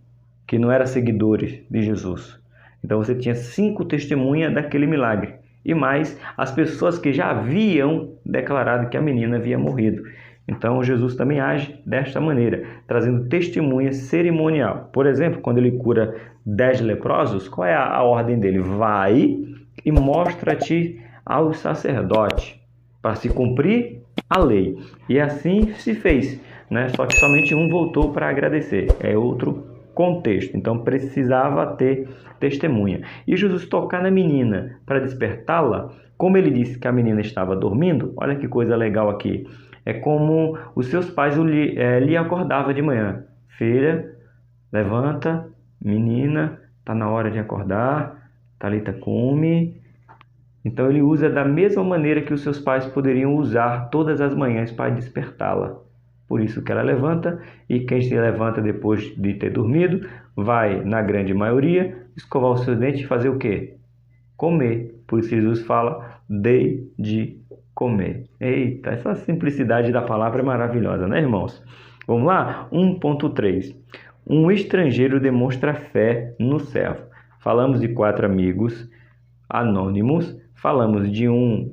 que não eram seguidores de Jesus. Então você tinha 5 testemunhas daquele milagre. E mais as pessoas que já haviam declarado que a menina havia morrido. Então Jesus também age desta maneira, trazendo testemunha cerimonial. Por exemplo, quando ele cura 10 leprosos, qual é a ordem dele? Vai e mostra-te aos sacerdotes, para se cumprir a lei. E assim se fez, né? Só que somente um voltou para agradecer. É outro contexto. Então precisava ter testemunha. E Jesus tocar na menina para despertá-la, como ele disse que a menina estava dormindo, olha que coisa legal aqui. É como os seus pais lhe acordavam de manhã. Filha, levanta, menina, está na hora de acordar, Talita cumi. Então ele usa da mesma maneira que os seus pais poderiam usar todas as manhãs para despertá-la. Por isso que ela levanta, e quem se levanta depois de ter dormido, vai, na grande maioria, escovar os seus dentes e fazer o quê? Comer. Por isso Jesus fala, dei de comer. Eita, essa simplicidade da palavra é maravilhosa, né, irmãos? Vamos lá? 1.3. Um estrangeiro demonstra fé no servo. Falamos de 4 amigos anônimos, falamos de um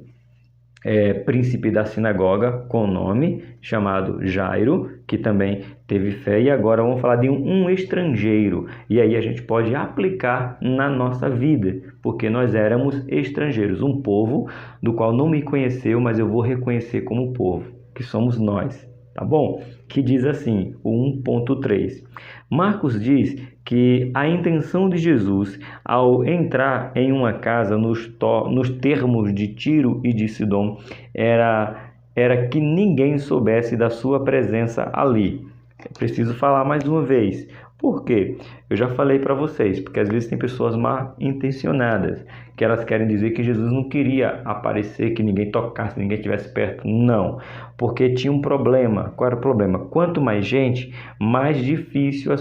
príncipe da sinagoga com nome, chamado Jairo, que também teve fé, e agora vamos falar de um estrangeiro, e aí a gente pode aplicar na nossa vida, porque nós éramos estrangeiros, um povo do qual não me conheceu, mas eu vou reconhecer como povo, que somos nós, tá bom? Que diz assim, o 1.3. Marcos diz que a intenção de Jesus ao entrar em uma casa nos termos de Tiro e de Sidom era que ninguém soubesse da sua presença ali. É preciso falar mais uma vez. Por quê? Eu já falei para vocês, porque às vezes tem pessoas mal intencionadas, que elas querem dizer que Jesus não queria aparecer, que ninguém tocasse, ninguém estivesse perto. Não, porque tinha um problema. Qual era o problema? Quanto mais gente, mais difícil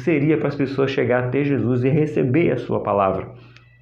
seria para as pessoas chegar até Jesus e receber a sua palavra.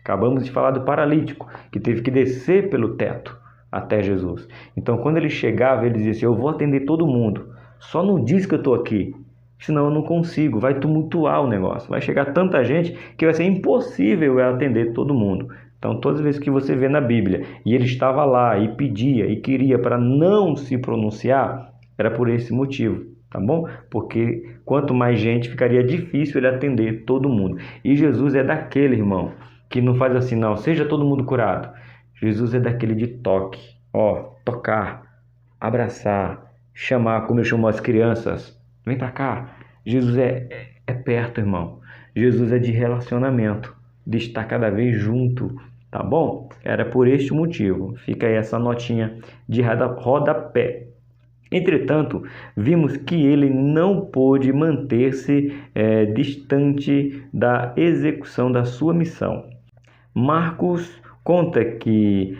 Acabamos de falar do paralítico, que teve que descer pelo teto até Jesus. Então, quando ele chegava, ele dizia assim, eu vou atender todo mundo. Só não diz que eu estou aqui, senão eu não consigo. Vai tumultuar o negócio. Vai chegar tanta gente que vai ser impossível eu atender todo mundo. Então, todas as vezes que você vê na Bíblia, e ele estava lá e pedia e queria para não se pronunciar, era por esse motivo, tá bom? Porque quanto mais gente, ficaria difícil ele atender todo mundo. E Jesus é daquele, irmão, que não faz assim, não, seja todo mundo curado. Jesus é daquele de toque, tocar, abraçar, chamar, como eu chamo as crianças, vem para cá. Jesus é perto, irmão. Jesus é de relacionamento, de estar cada vez junto, tá bom? Era por este motivo. Fica aí essa notinha de rodapé. Entretanto, vimos que ele não pôde manter-se distante da execução da sua missão. Marcos conta que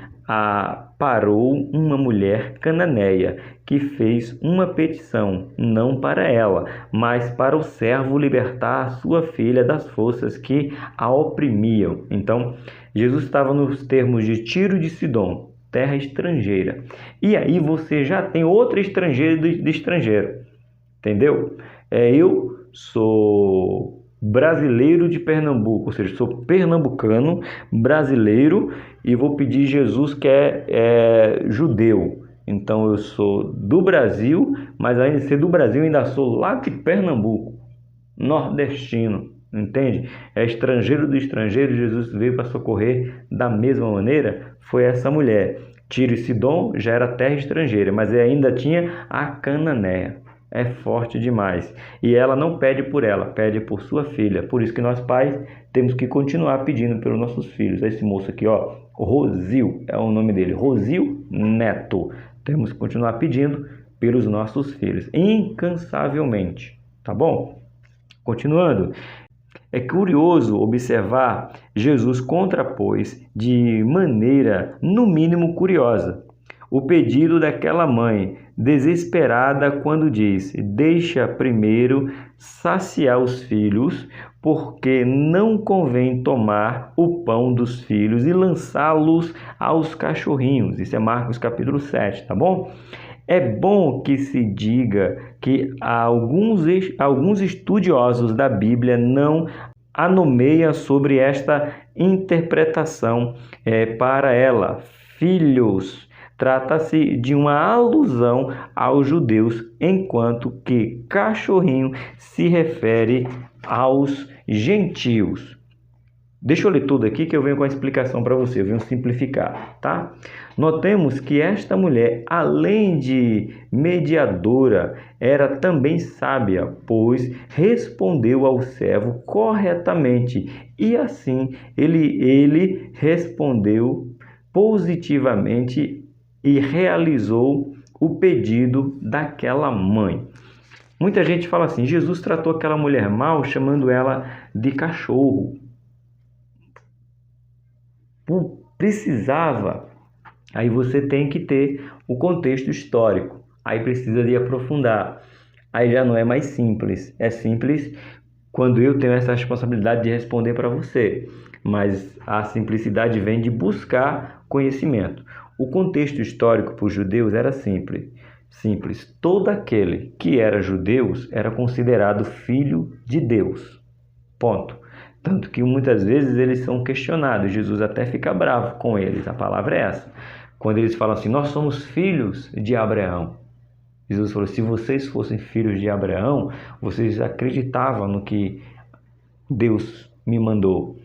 parou uma mulher cananeia que fez uma petição, não para ela, mas para o servo libertar a sua filha das forças que a oprimiam. Então, Jesus estava nos termos de Tiro e de Sidom, terra estrangeira. E aí você já tem outro estrangeiro de estrangeiro, entendeu? Eu sou brasileiro de Pernambuco, ou seja, sou pernambucano, brasileiro, e vou pedir Jesus que é judeu. Então eu sou do Brasil, mas além de ser do Brasil, ainda sou lá de Pernambuco, nordestino, entende? É estrangeiro do estrangeiro, Jesus veio para socorrer da mesma maneira, foi essa mulher. Tiro e Sidom já era terra estrangeira, mas ainda tinha a Cananéia. É forte demais. E ela não pede por ela, pede por sua filha. Por isso que nós pais temos que continuar pedindo pelos nossos filhos. Esse moço aqui, ó, Rosil é o nome dele, Rosil Neto. Temos que continuar pedindo pelos nossos filhos, incansavelmente, tá bom? Continuando, é curioso observar Jesus contrapôs de maneira, no mínimo, curiosa o pedido daquela mãe desesperada quando diz: deixa primeiro saciar os filhos, porque não convém tomar o pão dos filhos e lançá-los aos cachorrinhos. Isso é Marcos capítulo 7, tá bom? É bom que se diga que alguns estudiosos da Bíblia não anomeiam sobre esta interpretação para ela. Filhos. Trata-se de uma alusão aos judeus, enquanto que cachorrinho se refere aos gentios. Deixa eu ler tudo aqui que eu venho com a explicação para você, eu venho simplificar, tá? Notemos que esta mulher, além de mediadora, era também sábia, pois respondeu ao servo corretamente e assim ele respondeu positivamente e realizou o pedido daquela mãe. Muita gente fala assim: Jesus tratou aquela mulher mal, chamando ela de cachorro. Precisava. Aí você tem que ter o contexto histórico. Aí precisa de aprofundar. Aí já não é mais simples. É simples quando eu tenho essa responsabilidade de responder para você. Mas a simplicidade vem de buscar conhecimento. O contexto histórico para os judeus era simples. Todo aquele que era judeu era considerado filho de Deus. Ponto. Tanto que muitas vezes eles são questionados. Jesus até fica bravo com eles. A palavra é essa. Quando eles falam assim: nós somos filhos de Abraão. Jesus falou: se vocês fossem filhos de Abraão, vocês acreditavam no que Deus me mandou.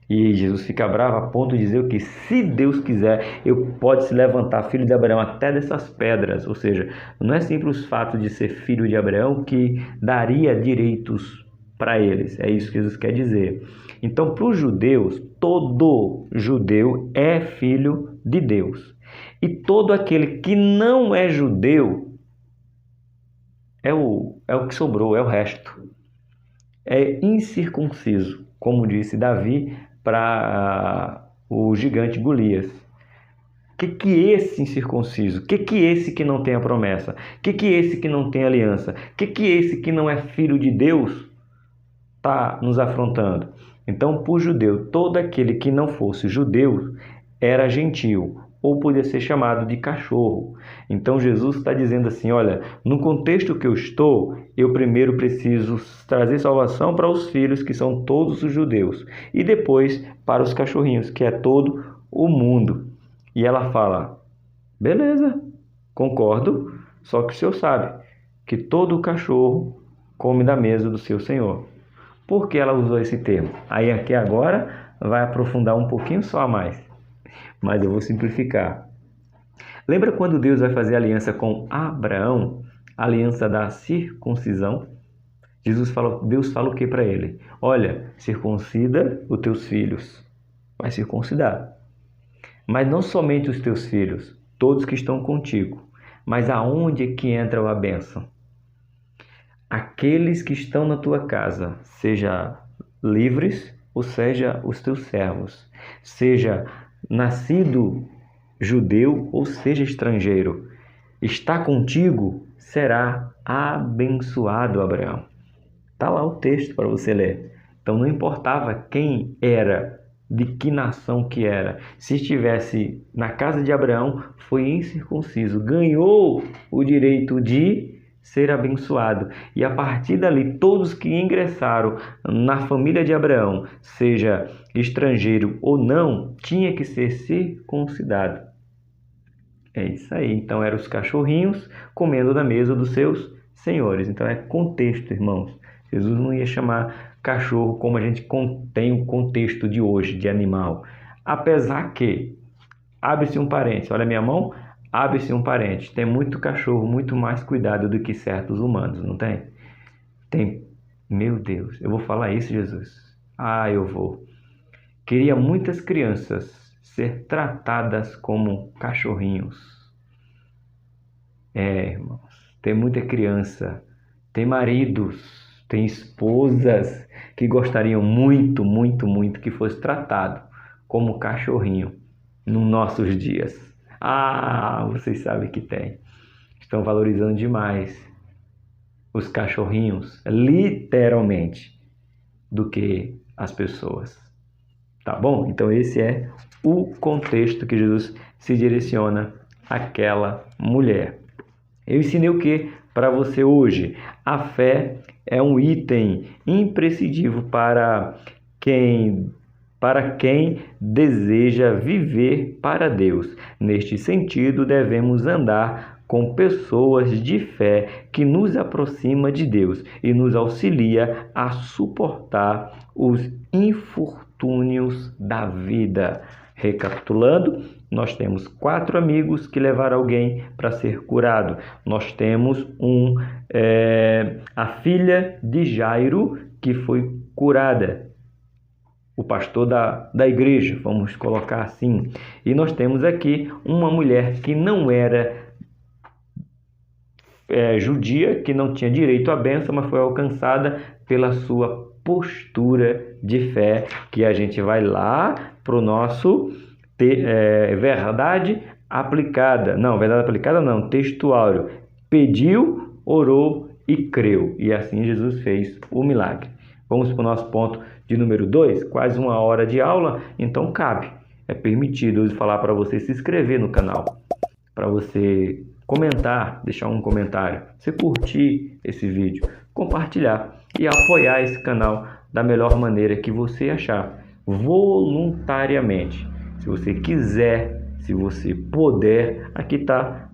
E Jesus fica bravo a ponto de dizer que, se Deus quiser, pode se levantar filho de Abraão até dessas pedras. Ou seja, não é simples o fato de ser filho de Abraão que daria direitos para eles. É isso que Jesus quer dizer. Então, para os judeus, todo judeu é filho de Deus. E todo aquele que não é judeu é o que sobrou, é o resto. É incircunciso, como disse Davi para o gigante Golias. Que esse incircunciso? Que esse que não tem a promessa? Que esse que não tem aliança? Que esse que não é filho de Deus está nos afrontando? Então, para o judeu, todo aquele que não fosse judeu era gentio, ou podia ser chamado de cachorro. Então Jesus está dizendo assim: olha, no contexto que eu estou, eu primeiro preciso trazer salvação para os filhos, que são todos os judeus, e depois para os cachorrinhos, que é todo o mundo. E ela fala: beleza, concordo, só que o senhor sabe que todo cachorro come da mesa do seu senhor. Por que ela usou esse termo? Aí aqui agora vai aprofundar um pouquinho só a mais, mas eu vou simplificar. Lembra quando Deus vai fazer aliança com Abraão, a aliança da circuncisão? Deus fala o que para ele? Olha, circuncida os teus filhos. Vai circuncidar. Mas não somente os teus filhos, todos que estão contigo. Mas aonde é que entra a bênção? Aqueles que estão na tua casa, seja livres, ou seja, os teus servos, seja nascido judeu, ou seja estrangeiro, está contigo, será abençoado, Abraão. Está lá o texto para você ler. Então não importava quem era, de que nação que era. Se estivesse na casa de Abraão, foi incircunciso, ganhou o direito de ser abençoado. E a partir dali, todos que ingressaram na família de Abraão, seja estrangeiro ou não, tinha que ser circuncidado. É isso aí. Então, eram os cachorrinhos comendo da mesa dos seus senhores. Então, é contexto, irmãos. Jesus não ia chamar cachorro como a gente tem o contexto de hoje, de animal. Apesar que, abre-se um parênteses, olha a minha mão, abre-se um parênteses. Tem muito cachorro, muito mais cuidado do que certos humanos, não tem? Tem. Meu Deus, eu vou falar isso, Jesus? Ah, eu vou. Queria muitas crianças ser tratadas como cachorrinhos. Irmãos, tem muita criança, tem maridos, tem esposas que gostariam muito, muito, muito que fosse tratado como cachorrinho nos nossos dias. Ah, vocês sabem que tem. Estão valorizando demais os cachorrinhos, literalmente, do que as pessoas. Tá bom? Então esse é o contexto que Jesus se direciona àquela mulher. Eu ensinei o que para você hoje? A fé é um item imprescindível para quem deseja viver para Deus. Neste sentido, devemos andar com pessoas de fé que nos aproxima de Deus e nos auxilia a suportar os infortúnios da vida. Recapitulando, nós temos 4 amigos que levaram alguém para ser curado. Nós temos a filha de Jairo que foi curada. O pastor da igreja, vamos colocar assim. E nós temos aqui uma mulher que não era judia, que não tinha direito à bênção, mas foi alcançada pela sua postura de fé, que a gente vai lá para o nosso verdade aplicada. Não, verdade aplicada não, textuário. Pediu, orou e creu. E assim Jesus fez o milagre. Vamos para o nosso ponto de número 2, quase 1 hora de aula, então cabe. É permitido eu falar para você se inscrever no canal, para você comentar, deixar um comentário, você curtir esse vídeo, compartilhar e apoiar esse canal da melhor maneira que você achar, voluntariamente. Se você quiser, se você puder, aqui está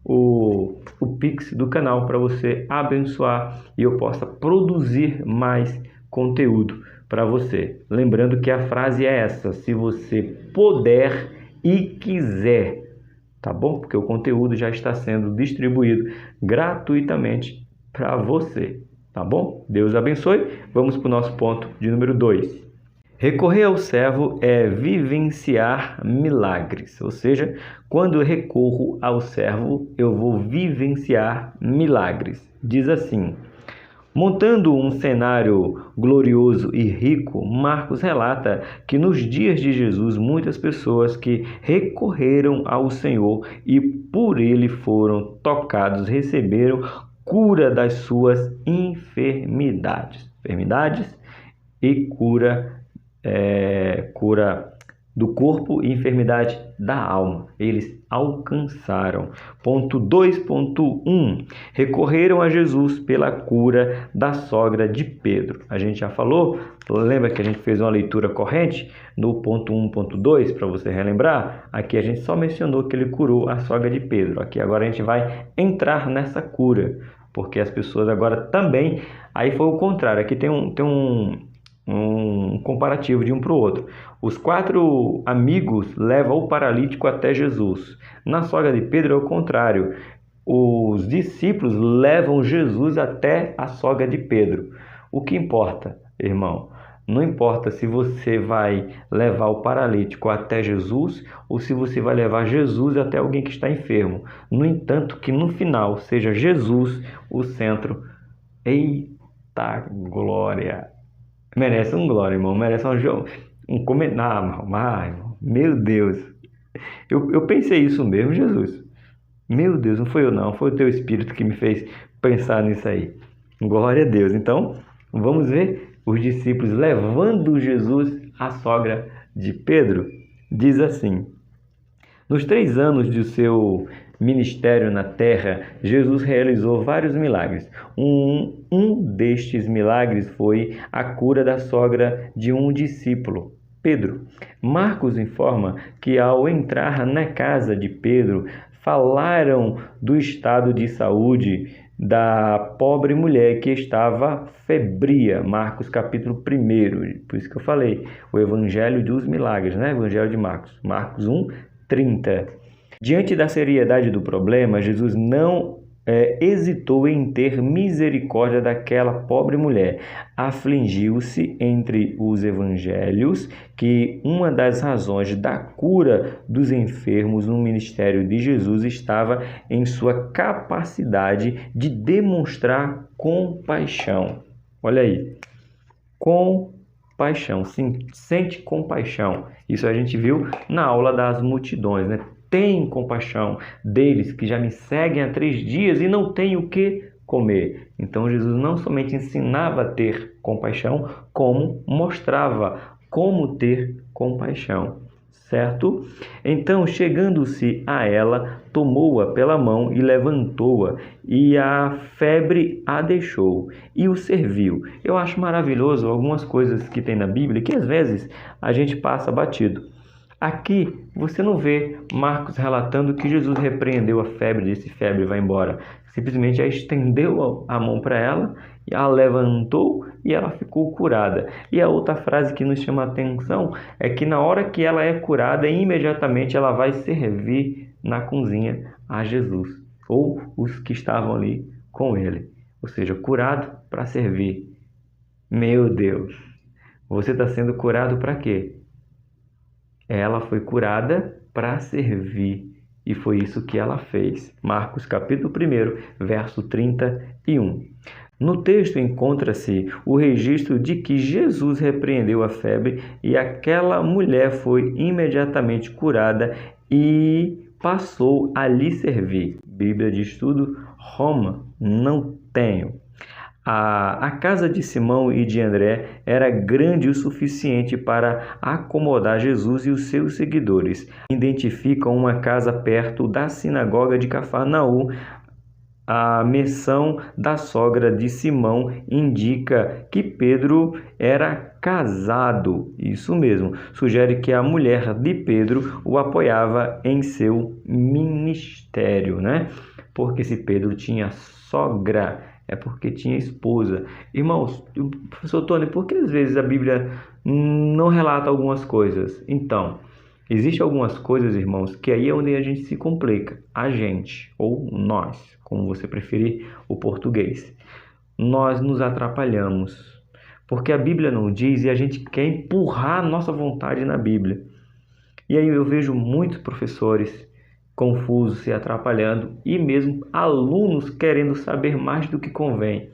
o Pix do canal para você abençoar e eu possa produzir mais conteúdo para você. Lembrando que a frase é essa: se você puder e quiser, tá bom? Porque o conteúdo já está sendo distribuído gratuitamente para você, tá bom? Deus abençoe. Vamos para o nosso ponto de número 2. Recorrer ao servo é vivenciar milagres, ou seja, quando eu recorro ao servo, eu vou vivenciar milagres. Diz assim: montando um cenário glorioso e rico, Marcos relata que nos dias de Jesus, muitas pessoas que recorreram ao Senhor e por ele foram tocados, receberam cura das suas enfermidades e cura do corpo e enfermidade da alma. Eles alcançaram. Ponto 2.1. Recorreram a Jesus pela cura da sogra de Pedro. A gente já falou, lembra que a gente fez uma leitura corrente no ponto 1.2, para você relembrar? Aqui a gente só mencionou que ele curou a sogra de Pedro. Aqui agora a gente vai entrar nessa cura, porque as pessoas agora também... Aí foi o contrário. Aqui tem um comparativo de um para o outro. Os 4 amigos levam o paralítico até Jesus. Na sogra de Pedro é o contrário. Os discípulos levam Jesus até a sogra de Pedro. O que importa, irmão? Não importa se você vai levar o paralítico até Jesus ou se você vai levar Jesus até alguém que está enfermo. No entanto, que no final seja Jesus o centro. Eita glória! Merece um glória, irmão. Merece um comentário. Irmão. Meu Deus. Eu pensei isso mesmo, Jesus. Meu Deus, não foi eu não. Foi o teu Espírito que me fez pensar nisso aí. Glória a Deus. Então, vamos ver os discípulos levando Jesus à sogra de Pedro. Diz assim: nos 3 anos de seu ministério na terra, Jesus realizou vários milagres. Um destes milagres foi a cura da sogra de um discípulo, Pedro. Marcos informa que ao entrar na casa de Pedro, falaram do estado de saúde da pobre mulher que estava febria. Marcos capítulo 1, por isso que eu falei, o Evangelho dos Milagres, né? Evangelho de Marcos, Marcos 1:30. Diante da seriedade do problema, Jesus não hesitou em ter misericórdia daquela pobre mulher. Afligiu-se entre os evangelhos que uma das razões da cura dos enfermos no ministério de Jesus estava em sua capacidade de demonstrar compaixão. Olha aí, compaixão, sente compaixão. Isso a gente viu na aula das multidões, né? Tem compaixão deles que já me seguem há 3 dias e não têm o que comer. Então Jesus não somente ensinava a ter compaixão, como mostrava como ter compaixão, certo? Então, chegando-se a ela, tomou-a pela mão e levantou-a, e a febre a deixou, e o serviu. Eu acho maravilhoso algumas coisas que tem na Bíblia que às vezes a gente passa batido. Aqui você não vê Marcos relatando que Jesus repreendeu a febre, disse febre, vai embora. Simplesmente a estendeu a mão para ela, a levantou e ela ficou curada. E a outra frase que nos chama a atenção é que na hora que ela é curada, imediatamente ela vai servir na cozinha a Jesus, ou os que estavam ali com ele. Ou seja, curado para servir. Meu Deus, você está sendo curado para quê? Ela foi curada para servir, e foi isso que ela fez. Marcos capítulo 1, verso 31. No texto encontra-se o registro de que Jesus repreendeu a febre e aquela mulher foi imediatamente curada e passou a lhe servir. Bíblia de Estudo, Roma, não tenho. A casa de Simão e de André era grande o suficiente para acomodar Jesus e os seus seguidores. Identificam uma casa perto da sinagoga de Cafarnaum. A menção da sogra de Simão indica que Pedro era casado. Isso mesmo, sugere que a mulher de Pedro o apoiava em seu ministério, né? Porque se Pedro tinha sogra, é porque tinha esposa. Irmãos, professor Tony, por que às vezes a Bíblia não relata algumas coisas? Então, existem algumas coisas, irmãos, que aí é onde a gente se complica. A gente, ou nós, como você preferir o português. Nós nos atrapalhamos, porque a Bíblia não diz e a gente quer empurrar a nossa vontade na Bíblia. E aí eu vejo muitos professores confusos, se atrapalhando, e mesmo alunos querendo saber mais do que convém,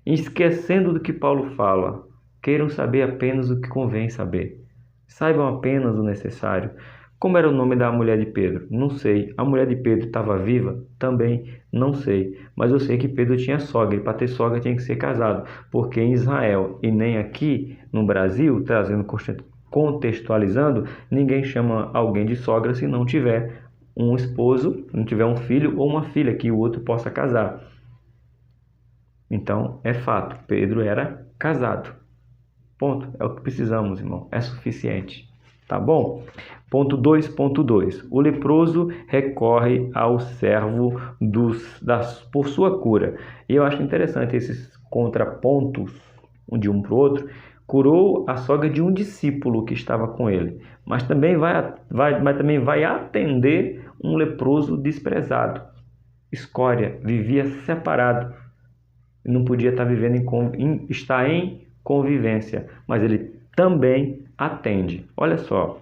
esquecendo do que Paulo fala. Queiram saber apenas o que convém saber. Saibam apenas o necessário. Como era o nome da mulher de Pedro? Não sei. A mulher de Pedro estava viva? Também não sei. Mas eu sei que Pedro tinha sogra, e para ter sogra tinha que ser casado, porque em Israel e nem aqui no Brasil, contextualizando, ninguém chama alguém de sogra se não tiver um esposo, não tiver um filho ou uma filha que o outro possa casar. Então, é fato, Pedro era casado. Ponto. É o que precisamos, irmão. É suficiente. Tá bom? Ponto 2.2. O leproso recorre ao servo por sua cura. E eu acho interessante esses contrapontos de um para o outro. Curou a sogra de um discípulo que estava com ele, mas também vai atender um leproso desprezado. Escória, vivia separado, não podia estar vivendo estar em convivência, mas ele também atende. Olha só,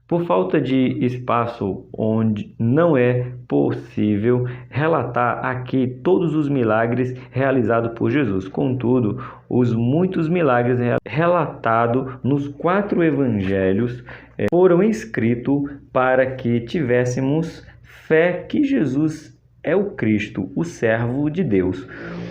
por falta de espaço onde não é possível relatar aqui todos os milagres realizados por Jesus. Contudo, os muitos milagres relatados nos 4 evangelhos foram escritos para que tivéssemos fé que Jesus é o Cristo, o servo de Deus.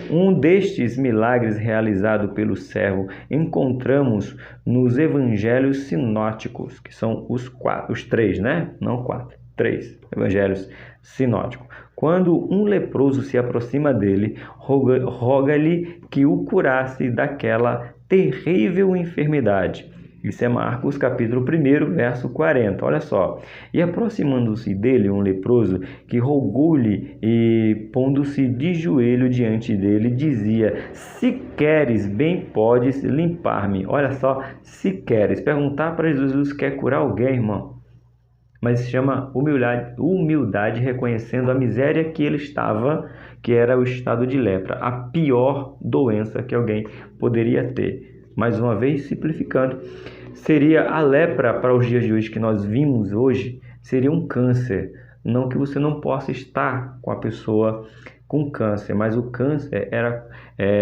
Um destes milagres realizado pelo servo encontramos nos evangelhos sinóticos, que são os 3, né? Não 4. 3 evangelhos sinóticos. Quando um leproso se aproxima dele, roga-lhe que o curasse daquela terrível enfermidade. Isso é Marcos capítulo 1, verso 40. Olha só. E aproximando-se dele um leproso, que rogou-lhe e, pondo-se de joelho diante dele, dizia: se queres, bem podes limpar-me. Olha só, se queres. Perguntar para Jesus quer curar alguém, irmão. Mas se chama humildade, reconhecendo a miséria que ele estava, que era o estado de lepra, a pior doença que alguém poderia ter. Mais uma vez, simplificando, seria a lepra para os dias de hoje que nós vimos hoje, seria um câncer. Não que você não possa estar com a pessoa com câncer, mas o câncer era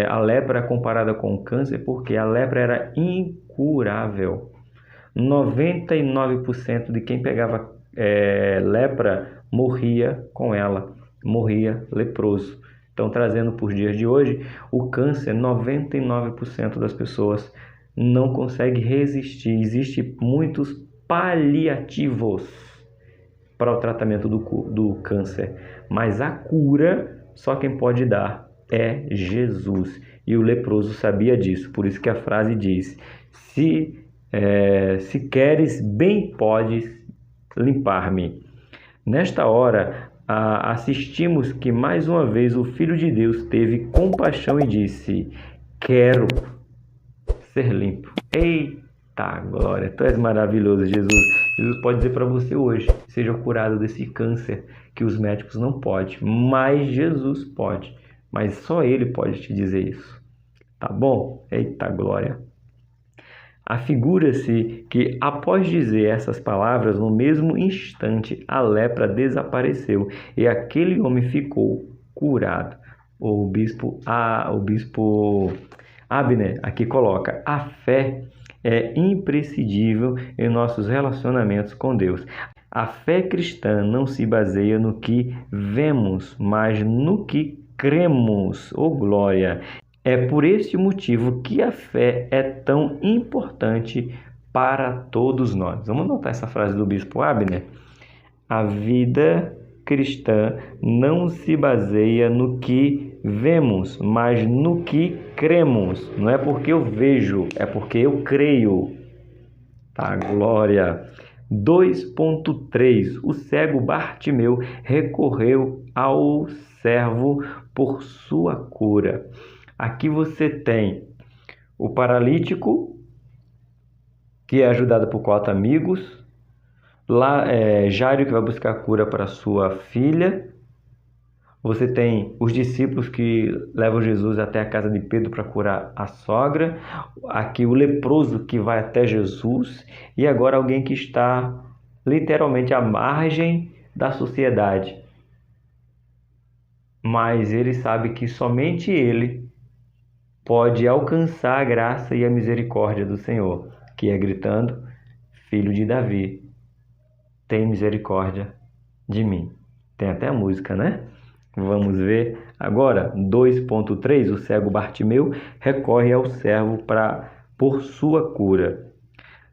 a lepra comparada com o câncer, porque a lepra era incurável. 99% de quem pegava lepra morria com ela, morria leproso. Então, trazendo para os dias de hoje, o câncer, 99% das pessoas não consegue resistir. Existem muitos paliativos para o tratamento do câncer, mas a cura só quem pode dar é Jesus. E o leproso sabia disso, por isso que a frase diz: se queres, bem podes limpar-me. Nesta hora, assistimos que mais uma vez o Filho de Deus teve compaixão e disse: quero ser limpo. Eita glória, tu és maravilhoso, Jesus. Jesus pode dizer para você hoje: seja curado desse câncer que os médicos não podem, mas Jesus pode. Mas só Ele pode te dizer isso. Tá bom? Eita glória. Afigura-se que, após dizer essas palavras, no mesmo instante a lepra desapareceu e aquele homem ficou curado. O bispo Abner aqui coloca: a fé é imprescindível em nossos relacionamentos com Deus. A fé cristã não se baseia no que vemos, mas no que cremos. Oh glória! É por este motivo que a fé é tão importante para todos nós. Vamos notar essa frase do bispo Abner? A vida cristã não se baseia no que vemos, mas no que cremos. Não é porque eu vejo, é porque eu creio. Tá, glória! 2.3. O cego Bartimeu recorreu ao servo por sua cura. Aqui você tem o paralítico, que é ajudado por 4 amigos. Lá Jairo, que vai buscar cura para sua filha. Você tem os discípulos que levam Jesus até a casa de Pedro para curar a sogra. Aqui o leproso que vai até Jesus. E agora alguém que está literalmente à margem da sociedade. Mas ele sabe que somente ele pode alcançar a graça e a misericórdia do Senhor, que é gritando: Filho de Davi, tem misericórdia de mim. Tem até a música, né? Vamos ver agora. 2.3. O cego Bartimeu recorre ao servo por sua cura.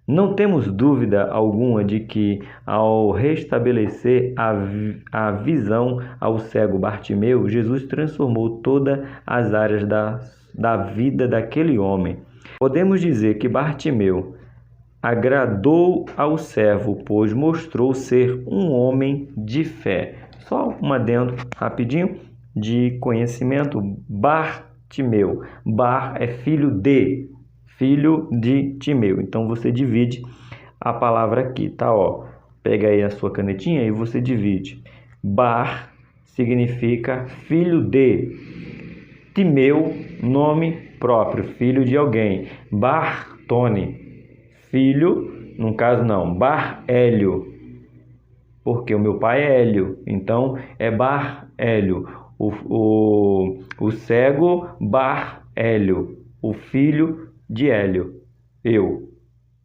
Não temos dúvida alguma de que, ao restabelecer a visão ao cego Bartimeu, Jesus transformou todas as áreas da vida daquele homem. Podemos dizer que Bartimeu agradou ao servo, pois mostrou ser um homem de fé. Só um adendo rapidinho de conhecimento. Bartimeu. Bar é filho de Timeu. Então você divide a palavra aqui, tá? Ó, pega aí a sua canetinha e você divide. Bar significa filho de. Timeu, nome próprio, filho de alguém. Bartone, filho, no caso não, Bar-Hélio, porque o meu pai é Hélio, então é Bar-Hélio. O cego, Bar-Hélio, o filho de Hélio, eu,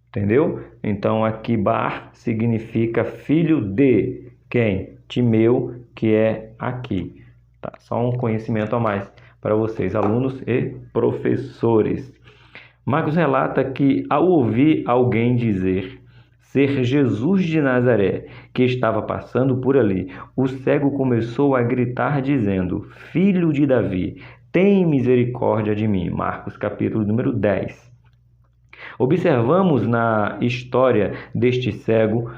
entendeu? Então aqui Bar significa filho de quem? Timeu, que é aqui. Tá? Só um conhecimento a mais para vocês, alunos e professores. Marcos relata que, ao ouvir alguém dizer ser Jesus de Nazaré, que estava passando por ali, o cego começou a gritar dizendo: Filho de Davi, tem misericórdia de mim. Marcos capítulo número 10. Observamos na história deste cego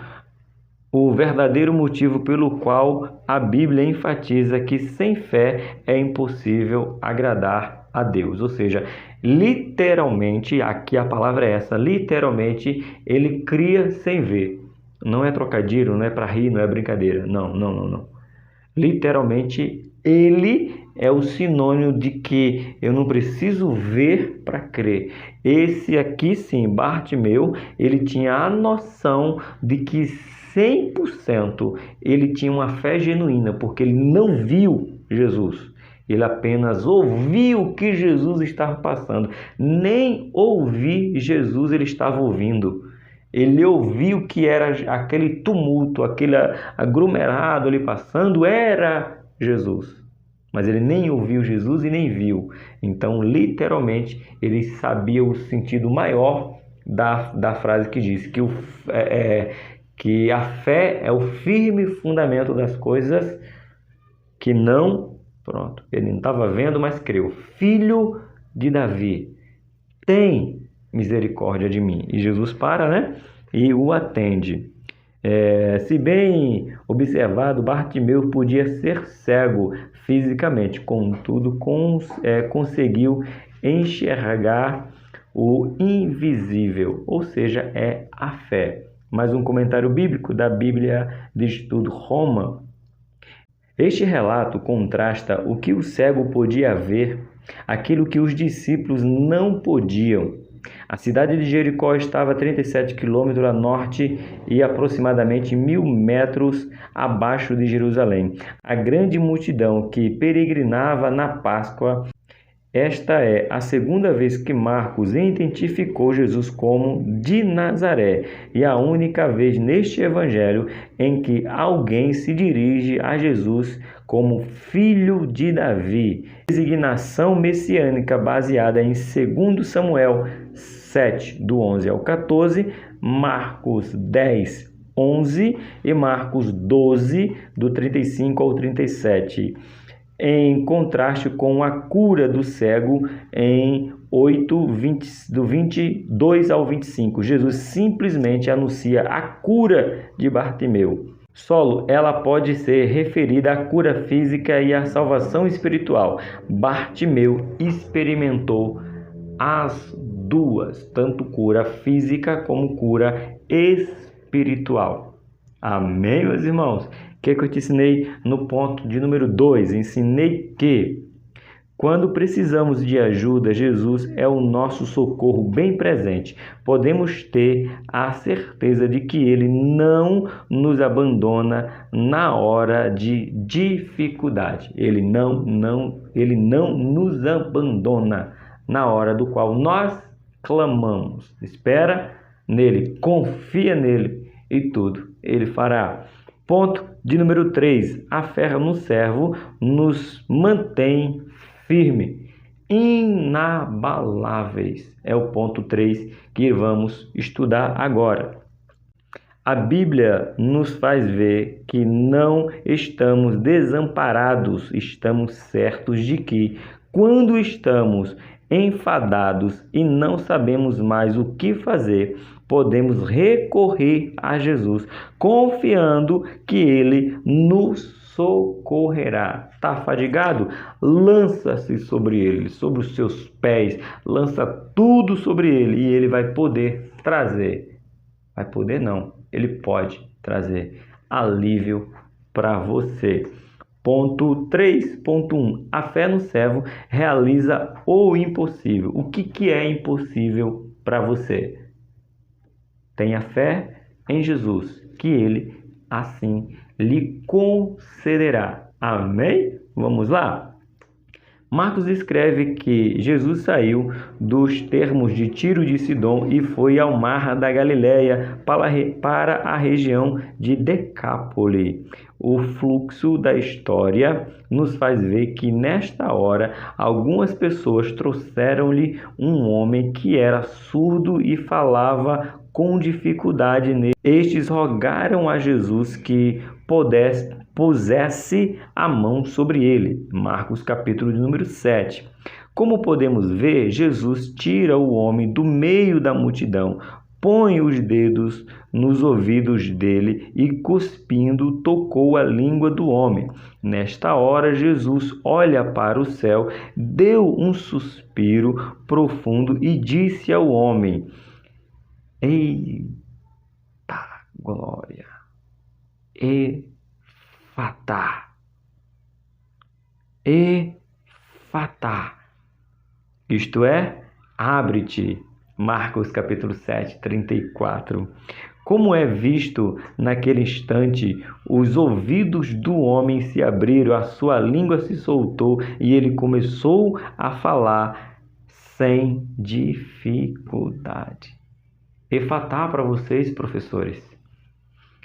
o verdadeiro motivo pelo qual a Bíblia enfatiza que sem fé é impossível agradar a Deus. Ou seja, literalmente, aqui a palavra é essa, literalmente ele cria sem ver. Não é trocadilho, não é para rir, não é brincadeira. Não. Literalmente, ele é o sinônimo de que eu não preciso ver para crer. Esse aqui sim, Bartimeu, ele tinha a noção de que 100% ele tinha uma fé genuína, porque ele não viu Jesus. Ele apenas ouviu o que Jesus estava passando. Nem ouvir Jesus ele estava ouvindo. Ele ouviu que era aquele tumulto, aquele aglomerado ali passando, era Jesus. Mas ele nem ouviu Jesus e nem viu. Então, literalmente, ele sabia o sentido maior da frase que diz que a fé é o firme fundamento das coisas que não... Pronto, ele não estava vendo, mas creu. Filho de Davi, tem misericórdia de mim. E Jesus para, né? E o atende. Se bem observado, Bartimeu podia ser cego fisicamente, contudo conseguiu enxergar o invisível, ou seja, é a fé. Mais um comentário bíblico da Bíblia de Estudo Roma. Este relato contrasta o que o cego podia ver, aquilo que os discípulos não podiam. A cidade de Jericó estava a 37 quilômetros a norte e aproximadamente 1.000 metros abaixo de Jerusalém. A grande multidão que peregrinava na Páscoa. Esta é a segunda vez que Marcos identificou Jesus como de Nazaré e a única vez neste evangelho em que alguém se dirige a Jesus como filho de Davi. Designação messiânica baseada em 2 Samuel 7, do 11 ao 14, Marcos 10, 11 e Marcos 12, do 35 ao 37. Em contraste com a cura do cego em 8, do 22 ao 25. Jesus simplesmente anuncia a cura de Bartimeu. Solo, ela pode ser referida à cura física e à salvação espiritual. Bartimeu experimentou as duas, tanto cura física como cura espiritual. Amém, meus irmãos? O que eu te ensinei no ponto de número 2? Ensinei que quando precisamos de ajuda, Jesus é o nosso socorro bem presente. Podemos ter a certeza de que Ele não nos abandona na hora de dificuldade. Ele não nos abandona na hora do qual nós clamamos. Espera nele, confia nele e tudo Ele fará. Ponto de número 3. A fé no servo nos mantém firme, inabaláveis. É o ponto 3 que vamos estudar agora. A Bíblia nos faz ver que não estamos desamparados, estamos certos de que, quando estamos enfadados e não sabemos mais o que fazer, podemos recorrer a Jesus, confiando que Ele nos socorrerá. Está fadigado? Lança-se sobre Ele, sobre os seus pés, lança tudo sobre Ele e Ele vai poder trazer. Vai poder não, Ele pode trazer alívio para você. Ponto 3.1. A fé no servo realiza o impossível. O que é impossível para você? Tenha fé em Jesus, que Ele assim lhe concederá. Amém? Vamos lá? Marcos escreve que Jesus saiu dos termos de Tiro de Sidom e foi ao mar da Galileia para a região de Decápole. O fluxo da história nos faz ver que nesta hora algumas pessoas trouxeram-lhe um homem que era surdo e falava com dificuldade nele. Estes rogaram a Jesus que pusesse a mão sobre ele. Marcos capítulo de número 7. Como podemos ver, Jesus tira o homem do meio da multidão, põe os dedos nos ouvidos dele e, cuspindo, tocou a língua do homem. Nesta hora, Jesus olha para o céu, deu um suspiro profundo e disse ao homem: Eita glória! Efatá! Efatá! Isto é, abre-te. Marcos capítulo 7, 34. Como é visto naquele instante, os ouvidos do homem se abriram, a sua língua se soltou e ele começou a falar sem dificuldade. Efatá para vocês, professores.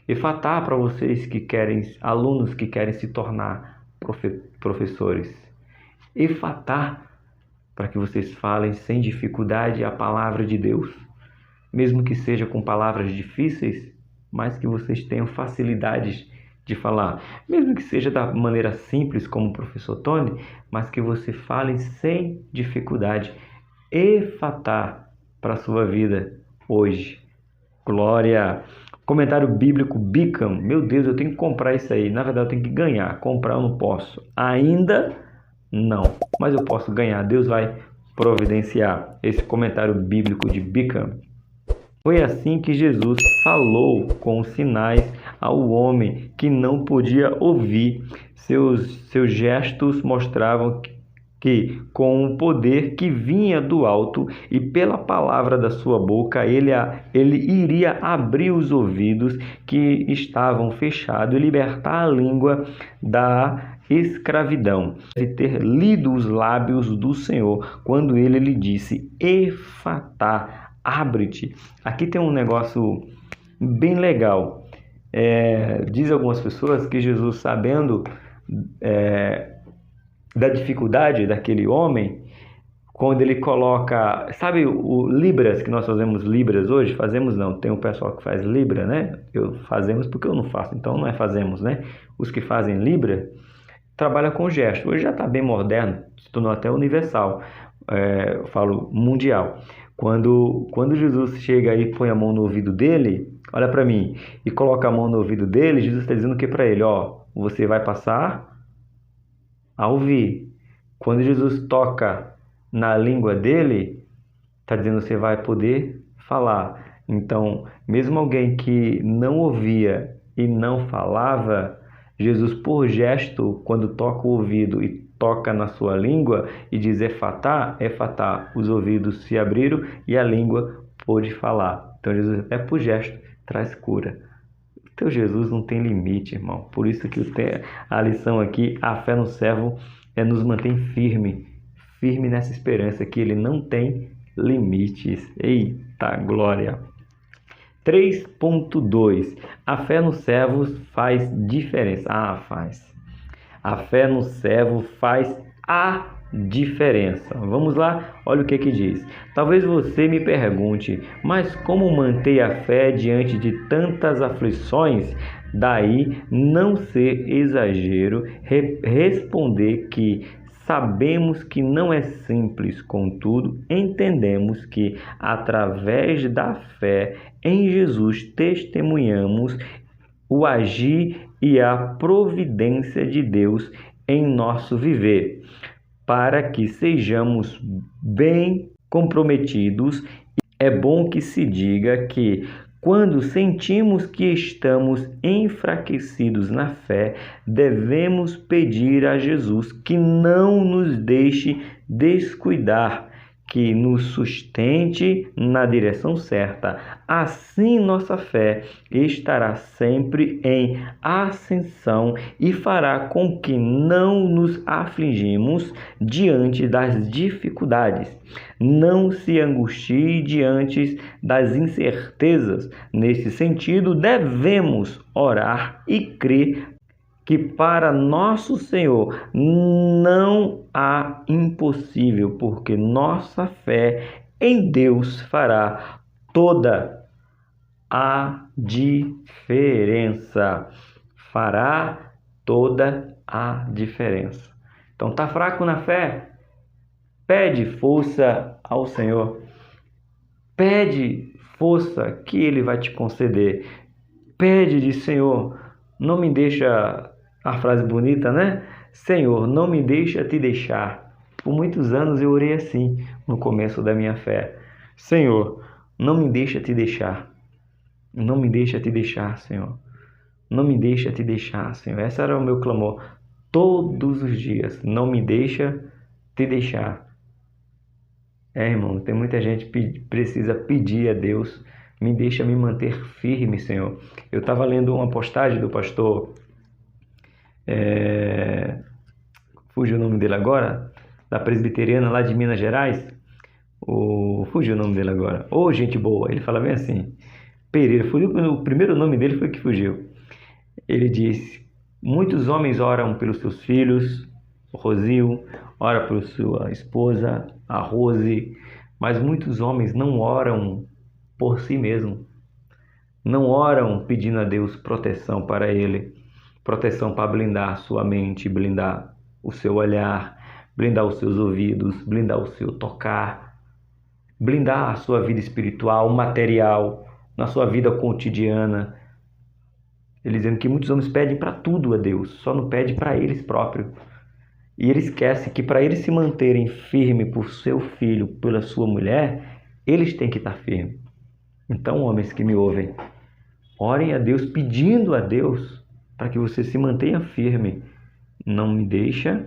Efatá para vocês que querem, alunos que querem se tornar professores. Efatá para que vocês falem sem dificuldade a palavra de Deus, mesmo que seja com palavras difíceis, mas que vocês tenham facilidades de falar, mesmo que seja da maneira simples como o professor Tony, mas que você fale sem dificuldade. Efatá para a sua vida hoje. Glória! Comentário bíblico Bicam. Meu Deus, eu tenho que comprar isso aí. Na verdade, eu tenho que ganhar. Comprar eu não posso. Ainda não, mas eu posso ganhar. Deus vai providenciar. Esse comentário bíblico de Bicam. Foi assim que Jesus falou com sinais ao homem que não podia ouvir. Seus gestos mostravam que, com o poder que vinha do alto e pela palavra da sua boca, ele iria abrir os ouvidos que estavam fechados e libertar a língua da escravidão. Deve ter lido os lábios do Senhor quando ele lhe disse: Efatá, abre-te. Aqui tem um negócio bem legal. Diz algumas pessoas que Jesus, sabendo da dificuldade daquele homem, quando ele coloca, sabe o Libras, que nós fazemos Libras hoje? Fazemos não, tem um pessoal que faz Libra, né? Fazemos porque eu não faço, então não é fazemos, né? Os que fazem Libra trabalham com gesto. Hoje já está bem moderno, se tornou até universal, eu falo mundial. Quando Jesus chega e põe a mão no ouvido dele, olha para mim, e coloca a mão no ouvido dele, Jesus está dizendo o que para ele? Você vai passar a ouvir. Quando Jesus toca na língua dele, está dizendo que você vai poder falar. Então, mesmo alguém que não ouvia e não falava, Jesus, por gesto, quando toca o ouvido e toca na sua língua e diz efatá, os ouvidos se abriram e a língua pôde falar. Então, Jesus, até por gesto, traz cura. Teu Jesus não tem limite, irmão. Por isso que a lição aqui, a fé no servo, nos mantém firme nessa esperança que ele não tem limites. Eita glória! 3.2. A fé no servo faz diferença. Faz. A fé no servo faz a diferença. Vamos lá? Olha o que diz. Talvez você me pergunte, mas como manter a fé diante de tantas aflições? Daí não ser exagero responder que sabemos que não é simples, contudo, entendemos que através da fé em Jesus testemunhamos o agir e a providência de Deus em nosso viver, para que sejamos bem comprometidos. É bom que se diga que, quando sentimos que estamos enfraquecidos na fé, devemos pedir a Jesus que não nos deixe descuidar, que nos sustente na direção certa. Assim, nossa fé estará sempre em ascensão e fará com que não nos afligimos diante das dificuldades. Não se angustie diante das incertezas. Nesse sentido, devemos orar e crer que para nosso Senhor não há impossível, porque nossa fé em Deus fará toda a diferença. Fará toda a diferença. Então, tá fraco na fé? Pede força ao Senhor. Pede força que Ele vai te conceder. Pede de Senhor, não me deixa, a frase bonita, né? Senhor, não me deixa te deixar. Por muitos anos eu orei assim no começo da minha fé. Senhor, não me deixa te deixar. Não me deixa te deixar, Senhor. Não me deixa te deixar, Senhor. Esse era o meu clamor todos os dias. Não me deixa te deixar. Irmão, tem muita gente que precisa pedir a Deus, me deixa me manter firme, Senhor. Eu estava lendo uma postagem do pastor, fugiu o nome dele agora, da presbiteriana lá de Minas Gerais, fugiu o nome dele agora, gente boa, ele fala bem assim, Pereira, o primeiro nome dele foi que fugiu. Ele diz, muitos homens oram pelos seus filhos, o Rosil, ora por sua esposa, a Rose, mas muitos homens não oram por si mesmo. Não oram pedindo a Deus proteção para ele, proteção para blindar sua mente, blindar o seu olhar, blindar os seus ouvidos, blindar o seu tocar, blindar a sua vida espiritual, material, na sua vida cotidiana. Ele dizendo que muitos homens pedem para tudo a Deus, só não pedem para eles próprios. E ele esquece que para eles se manterem firmes por seu filho, pela sua mulher, eles têm que estar firmes. Então, homens que me ouvem, orem a Deus, pedindo a Deus para que você se mantenha firme. Não me deixa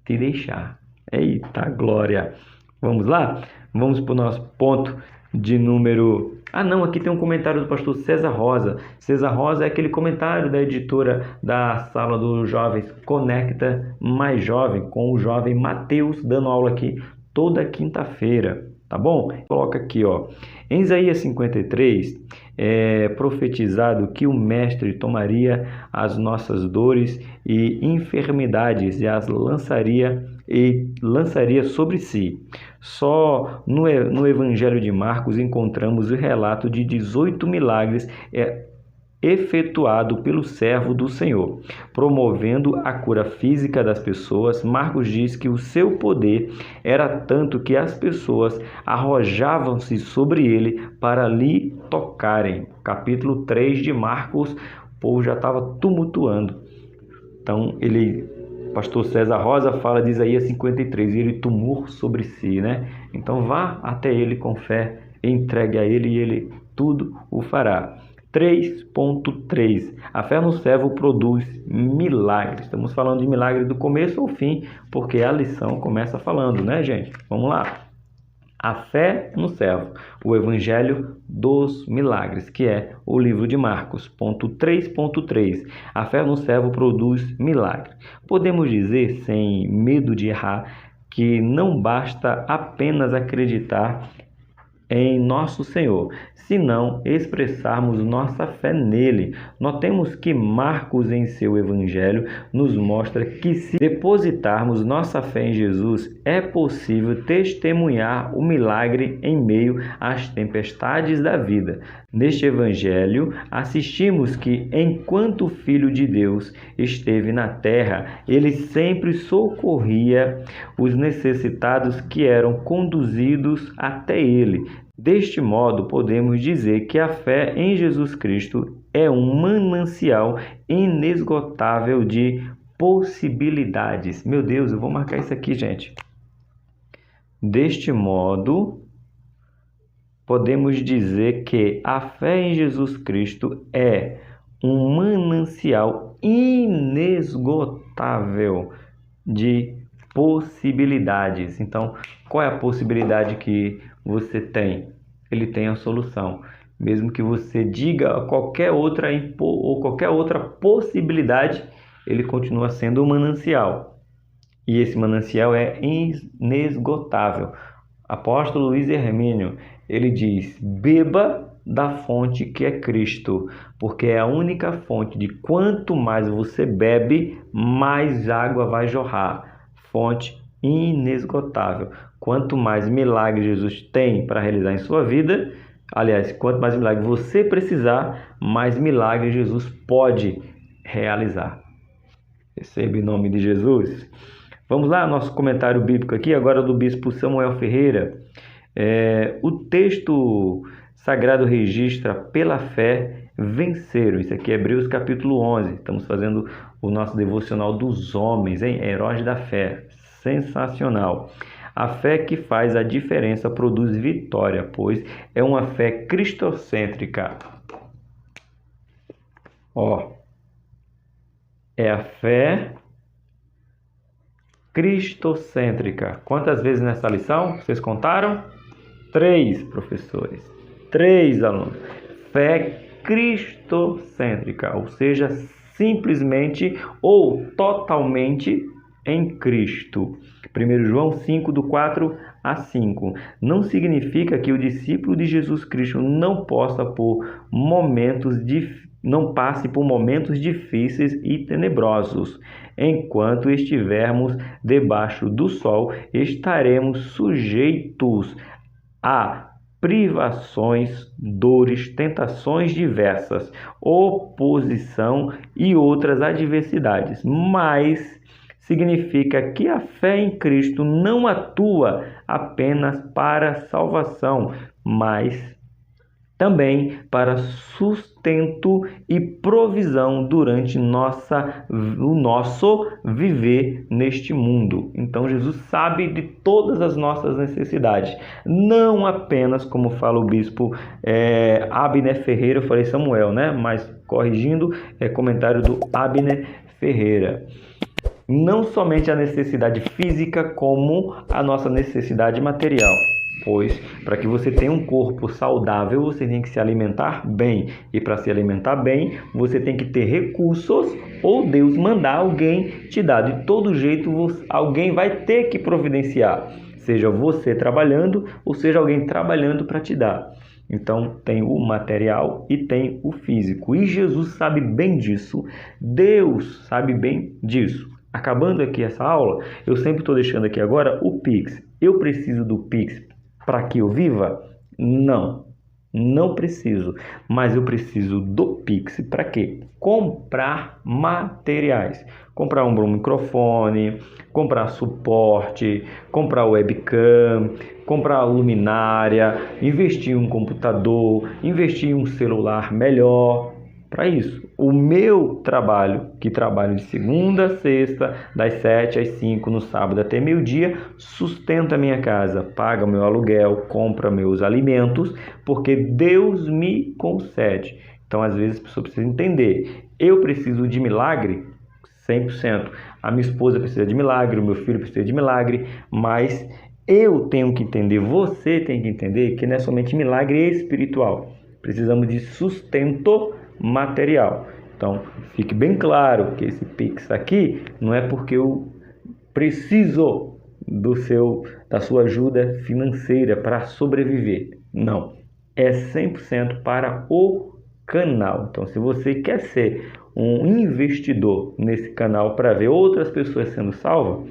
te deixar. Eita glória! Vamos lá? Vamos para o nosso ponto de número... aqui tem um comentário do pastor César Rosa. César Rosa é aquele comentário da editora da Sala dos Jovens Conecta Mais Jovem, com o jovem Mateus, dando aula aqui toda quinta-feira, tá bom? Coloca aqui, ó. Em Isaías 53, é profetizado que o Mestre tomaria as nossas dores e enfermidades e as lançaria sobre si. Só no Evangelho de Marcos encontramos o relato de 18 milagres efetuado pelo servo do Senhor, promovendo a cura física das pessoas. Marcos diz que o seu poder era tanto que as pessoas arrojavam-se sobre ele para lhe tocarem. Capítulo 3 de Marcos, o povo já estava tumultuando. Então, pastor César Rosa fala de Isaías 53, e ele tomou sobre si, né? Então vá até ele com fé, entregue a ele e ele tudo o fará. 3.3. A fé no servo produz milagres. Estamos falando de milagre do começo ao fim, porque a lição começa falando, né, gente? Vamos lá. A fé no servo, o Evangelho dos Milagres, que é o livro de Marcos, ponto 3.3. A fé no servo produz milagre. Podemos dizer, sem medo de errar, que não basta apenas acreditar em nosso Senhor, senão expressarmos nossa fé nele. Notemos que Marcos, em seu Evangelho, nos mostra que se depositarmos nossa fé em Jesus, é possível testemunhar o milagre em meio às tempestades da vida. Neste Evangelho, assistimos que, enquanto o Filho de Deus esteve na terra, ele sempre socorria os necessitados que eram conduzidos até ele. Deste modo, podemos dizer que a fé em Jesus Cristo é um manancial inesgotável de possibilidades. Meu Deus, eu vou marcar isso aqui, gente. Deste modo, podemos dizer que a fé em Jesus Cristo é um manancial inesgotável de possibilidades. Então, qual é a possibilidade que você tem? Ele tem a solução. Mesmo que você diga qualquer outra possibilidade, ele continua sendo um manancial. E esse manancial é inesgotável. Apóstolo Luiz Hermínio, ele diz: beba da fonte que é Cristo, porque é a única fonte de quanto mais você bebe, mais água vai jorrar. Fonte inesgotável. Quanto mais milagres Jesus tem para realizar em sua vida, Aliás, quanto mais milagre você precisar, mais milagre Jesus pode realizar. Receba em nome de Jesus. Vamos lá, nosso comentário bíblico aqui, agora do bispo Samuel Ferreira. O texto sagrado registra: pela fé venceram. Isso aqui é Hebreus capítulo 11. Estamos fazendo o nosso devocional dos homens, hein? Heróis da fé. Sensacional. A fé que faz a diferença produz vitória, pois é uma fé cristocêntrica. É a fé cristocêntrica. Quantas vezes nessa lição? Vocês contaram? 3, professores. 3 alunos. Fé cristocêntrica, ou seja, simplesmente ou totalmente em Cristo. 1 João 5, do 4 a 5. Não significa que o discípulo de Jesus Cristo não passe por momentos difíceis e tenebrosos. Enquanto estivermos debaixo do sol, estaremos sujeitos a privações, dores, tentações diversas, oposição e outras adversidades. Mas significa que a fé em Cristo não atua apenas para salvação, mas também para sustento e provisão durante o nosso viver neste mundo. Então Jesus sabe de todas as nossas necessidades, não apenas, como fala o bispo Abner Ferreira, eu falei Samuel, né? Mas corrigindo, comentário do Abner Ferreira. Não somente a necessidade física, como a nossa necessidade material. Pois, para que você tenha um corpo saudável, você tem que se alimentar bem. E para se alimentar bem, você tem que ter recursos ou Deus mandar alguém te dar. De todo jeito, alguém vai ter que providenciar. Seja você trabalhando ou seja alguém trabalhando para te dar. Então, tem o material e tem o físico. E Jesus sabe bem disso. Deus sabe bem disso. Acabando aqui essa aula, eu sempre estou deixando aqui agora o Pix. Eu preciso do Pix para que eu viva? Não preciso. Mas eu preciso do Pix para quê? Comprar materiais. Comprar um bom microfone, comprar suporte, comprar webcam, comprar luminária, investir em um computador, investir em um celular melhor. Para isso, o meu trabalho, que trabalho de segunda a sexta, das 7 às 5, no sábado até meio-dia, sustenta a minha casa, paga meu aluguel, compra meus alimentos, porque Deus me concede. Então, às vezes, a pessoa precisa entender, eu preciso de milagre 100%. A minha esposa precisa de milagre, o meu filho precisa de milagre, mas eu tenho que entender, você tem que entender que não é somente milagre espiritual. Precisamos de sustento material. Então, fique bem claro que esse Pix aqui não é porque eu preciso da sua ajuda financeira para sobreviver. Não. É 100% para o canal. Então, se você quer ser um investidor nesse canal para ver outras pessoas sendo salvas,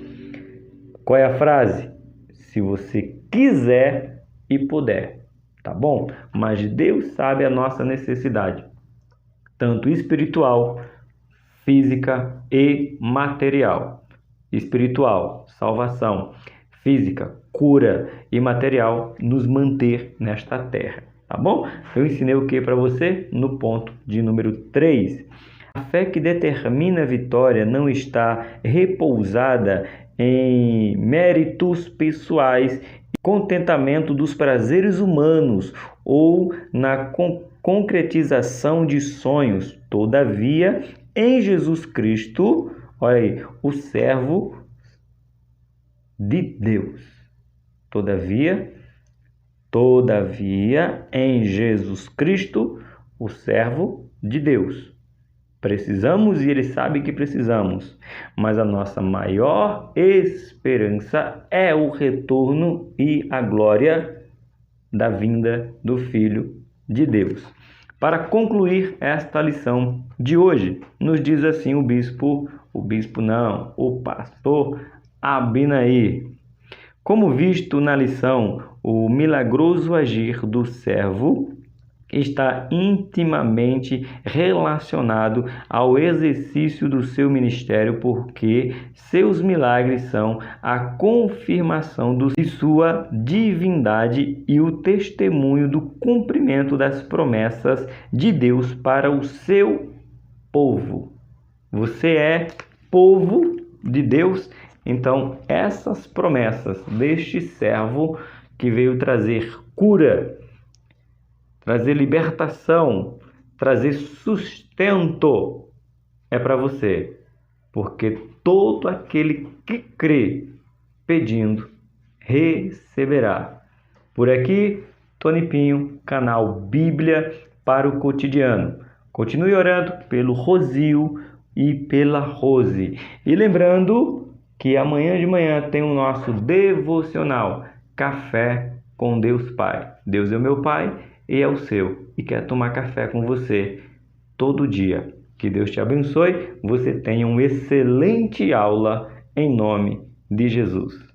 qual é a frase? Se você quiser e puder, tá bom? Mas Deus sabe a nossa necessidade, tanto espiritual, física e material. Espiritual, salvação. Física, cura. E material, nos manter nesta terra. Tá bom? Eu ensinei o que para você? No ponto de número 3. A fé que determina a vitória não está repousada em méritos pessoais, contentamento dos prazeres humanos ou na concretização de sonhos. Todavia, em Jesus Cristo, olha aí, o servo de Deus. Todavia, em Jesus Cristo, o servo de Deus. Precisamos e Ele sabe que precisamos, mas a nossa maior esperança é o retorno e a glória da vinda do Filho de Deus. Para concluir esta lição de hoje, nos diz assim o pastor Abinaí. Como visto na lição, O milagroso agir do servo está intimamente relacionado ao exercício do seu ministério, porque seus milagres são a confirmação de sua divindade e o testemunho do cumprimento das promessas de Deus para o seu povo. Você é povo de Deus, então essas promessas deste servo que veio trazer cura, trazer libertação, trazer sustento, é para você. Porque todo aquele que crê, pedindo, receberá. Por aqui, Tony Pinho, canal Bíblia para o Cotidiano. Continue orando pelo Rosil e pela Rose. E lembrando que amanhã de manhã tem o nosso devocional Café com Deus Pai. Deus é o meu Pai e é o seu, e quer tomar café com você todo dia. Que Deus te abençoe, você tenha uma excelente aula em nome de Jesus.